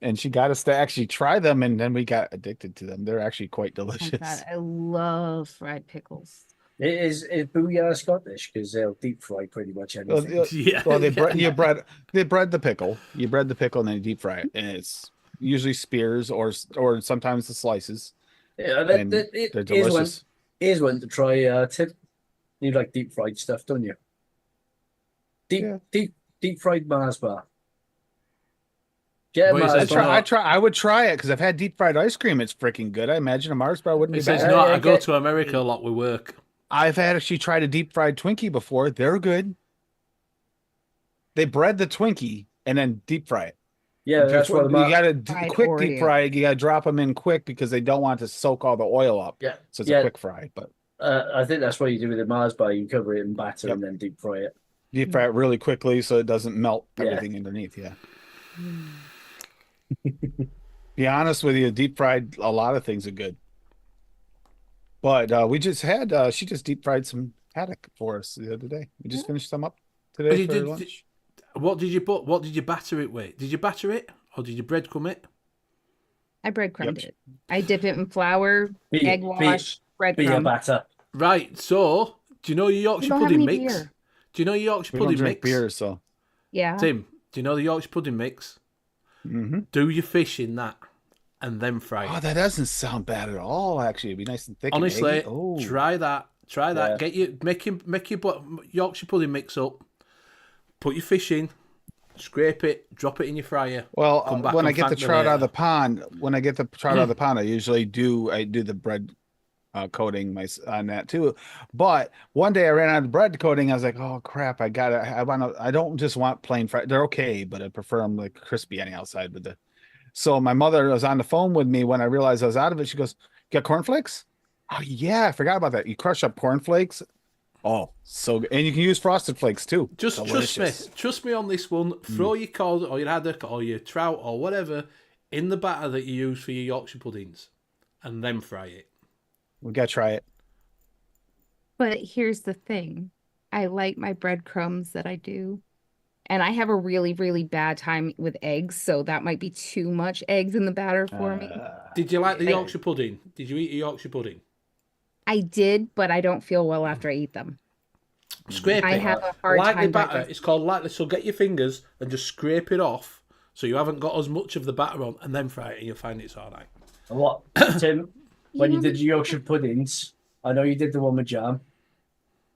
And she got us to actually try them, and then we got addicted to them. They're actually quite delicious. Oh God, I love fried pickles. It is Booyah Scottish because they'll deep fry pretty much anything. Well, they bread the pickle. You bread the pickle and then you deep fry it, and it's usually spears or sometimes the slices. Yeah, they're delicious. Here's one to try. Tip, you like deep fried stuff, don't you? Deep fried Mars bar. Yeah, I would try it because I've had deep fried ice cream. It's freaking good. I imagine a Mars bar wouldn't be bad. It's not. I go to America a lot with work. I've actually tried a deep fried Twinkie before. They're good. They bread the Twinkie and then deep fry it. Yeah, that's what you got to quick deep fry. You got to drop them in quick because they don't want to soak all the oil up. Yeah, so it's a quick fry. But I think that's what you do with the Mars bar. You cover it in batter and then deep fry it. Deep fry it really quickly so it doesn't melt everything underneath. Yeah. Be honest with you, deep fried a lot of things are good. But we just had she just deep fried some haddock for us the other day. We just finished some up today for lunch. What did you put? What did you batter it with? Did you batter it or did you breadcrumb it? I breadcrumbed it. I dip it in flour, egg wash, breadcrumb. Batter. Right. So, do you know your Yorkshire pudding mix? Beer. Do you know your Yorkshire pudding mix? Beer, so yeah. Tim, do you know the Yorkshire pudding mix? Mm-hmm. Do your fish in that and then fry it. Oh, that doesn't sound bad at all. Actually, it'd be nice and thick. Honestly, and try that. Try that. Yeah. Make your Yorkshire pudding mix up. Put your fish in. Scrape it. Drop it in your fryer. Well, when I get the trout out of the pond, I usually do the bread coating on that too. But one day I ran out of bread coating. I was like, oh crap! I don't just want plain fried. They're okay, but I prefer them like crispy on the outside with the. So my mother was on the phone with me when I realized I was out of it. She goes, "Got cornflakes?" Oh yeah, I forgot about that. You crush up cornflakes. Oh, so good. And you can use frosted flakes too. Just trust me on this one. Throw your cod or your haddock or your trout or whatever in the batter that you use for your Yorkshire puddings, and then fry it. We gotta try it. But here's the thing. I like my breadcrumbs that I do. And I have a really, really bad time with eggs, so that might be too much eggs in the batter for me. Did you like the Yorkshire pudding? Did you eat a Yorkshire pudding? I did, but I don't feel well after I eat them. Scrape it. I have a hard time. Lightly batter. It's called lightly. So get your fingers and just scrape it off, so you haven't got as much of the batter on, and then fry it, and you'll find it's all right. And what, Tim? When you did your Yorkshire puddings, I know you did the one with jam.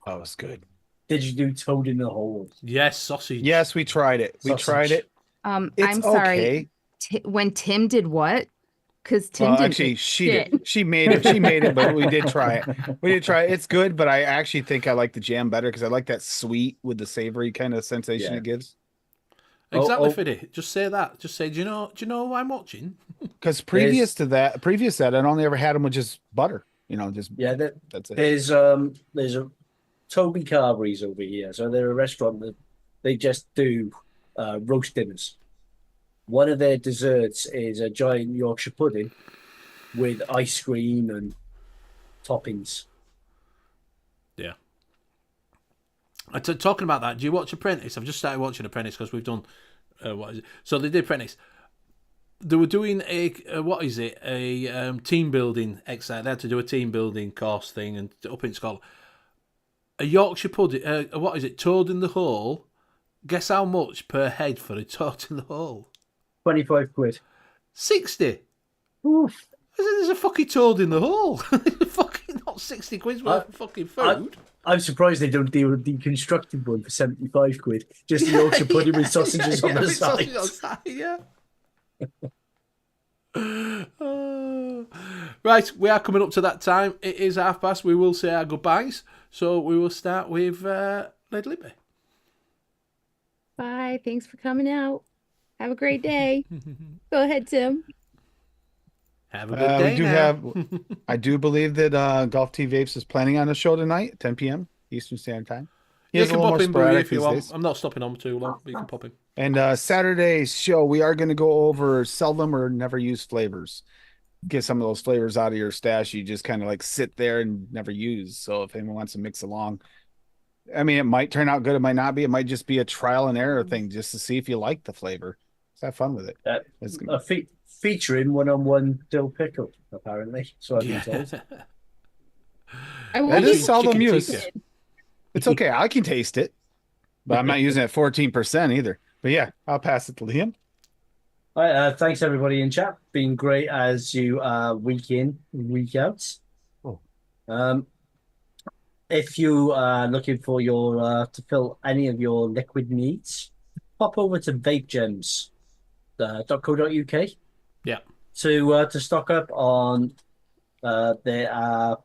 Oh, it was good. Did you do toad in the hole? Yes, sausage. Yes, we tried it. We tried it. I'm sorry. Okay. When Tim did what? Because Tim did actually she made it, but we did try it. It's good, but I actually think I like the jam better because I like that sweet with the savory kind of sensation it gives. Exactly, Fiddy. Just say that. Just say, do you know who I'm watching? Because previous to that, I'd only ever had them with just butter. That's it. There's a Toby Carberry's over here, so they're a restaurant that they just do roast dinners. One of their desserts is a giant Yorkshire pudding with ice cream and toppings. Yeah. Talking about that, do you watch Apprentice? I've just started watching Apprentice because we've done what is it? So they did Apprentice. They were doing a team building exercise. They had to do a team building course thing and up in Scotland. a Yorkshire pudding. What is it? Toad in the hole. Guess how much per head for a toad in the hole? 25 quid. 60. Oof. There's a fucking toad in the hole. Fucking not 60 quid's worth of fucking food. I'm surprised they don't do a deconstructed one for 75 quid. Just the Yorkshire pudding with sausages on the with side. sausage on the side, yeah. Right, we are coming up to that time. It is past. We will say our goodbyes. So we will start with Lady Libby. Bye. Thanks for coming out. Have a great day. Go ahead, Tim. Have a good day. We do I do believe that Golf Tea Vapes is planning on a show tonight, 10 p.m. Eastern Standard Time. You can pop in, Boogie, if you these want. days. I'm not stopping on too long, but you can pop in. And Saturday's show, we are going to go over seldom or never used flavors. Get some of those flavors out of your stash. You just kind of like sit there and never use. So if anyone wants to mix along, I mean, it might turn out good. It might not be. It might just be a trial and error thing just to see if you like the flavor. Just have fun with it. Featuring one-on-one dill pickle, apparently. So I've been told. That is seldom used. tasted. It's okay. I can taste it, but I'm not using it 14% either. But yeah, I'll pass it to Liam. All right, thanks everybody in chat. Been great as you week in, week out. Oh. If you are looking for your to fill any of your liquid needs, pop over to vapegems.co.uk. Yeah. To stock up on their I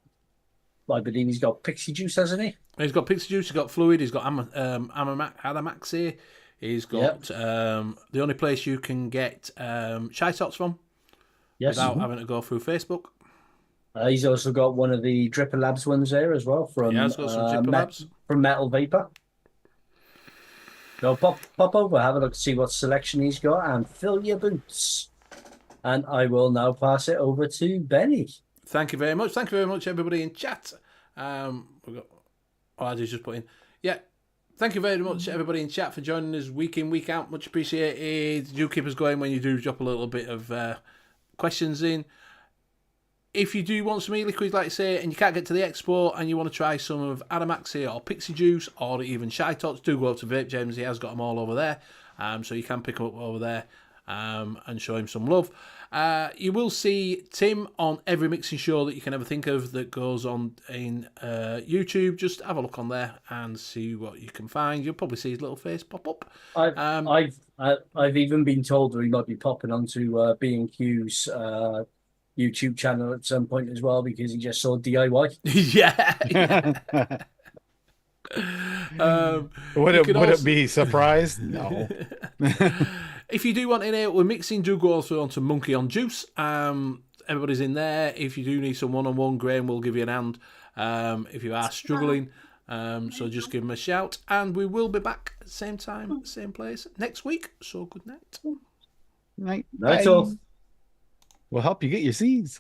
believe he's got pixie juice, hasn't he? He's got pixie juice, he's got fluid, he's got Amamax here. He's got the only place you can get Shy Tots from without having to go through Facebook. He's also got one of the Dripper Labs ones there as well from, he's got some Dripper Labs. From Metal Vapor. So pop over, have a look, see what selection he's got, and fill your boots. And I will now pass it over to Benny. Thank you very much. Thank you very much, everybody in chat. We've got. Addy's just put in. Yeah. Thank you very much, everybody in chat, for joining us week in, week out. Much appreciated. Do keep us going when you do drop a little bit of questions in. If you do want some e-liquids, like I say, and you can't get to the expo and you want to try some of Adamaxi or Pixie Juice or even Shy Tots, do go up to Vape James. He has got them all over there. So you can pick them up over there and show him some love. You will see Tim on every mixing show that you can ever think of that goes on in YouTube. Just have a look on there and see what you can find. You'll probably see his little face pop up. I've even been told that he might be popping onto B&Q's YouTube channel at some point as well because he just saw DIY. Yeah. Would it be surprised? No. If you do want in here, we're mixing. Do go also onto Monkey on Juice. Everybody's in there. If you do need some one-on-one, Graham will give you an hand. If you are struggling, so just give him a shout. And we will be back at the same time, same place next week. So good night. Night. That's all. We'll help you get your C's.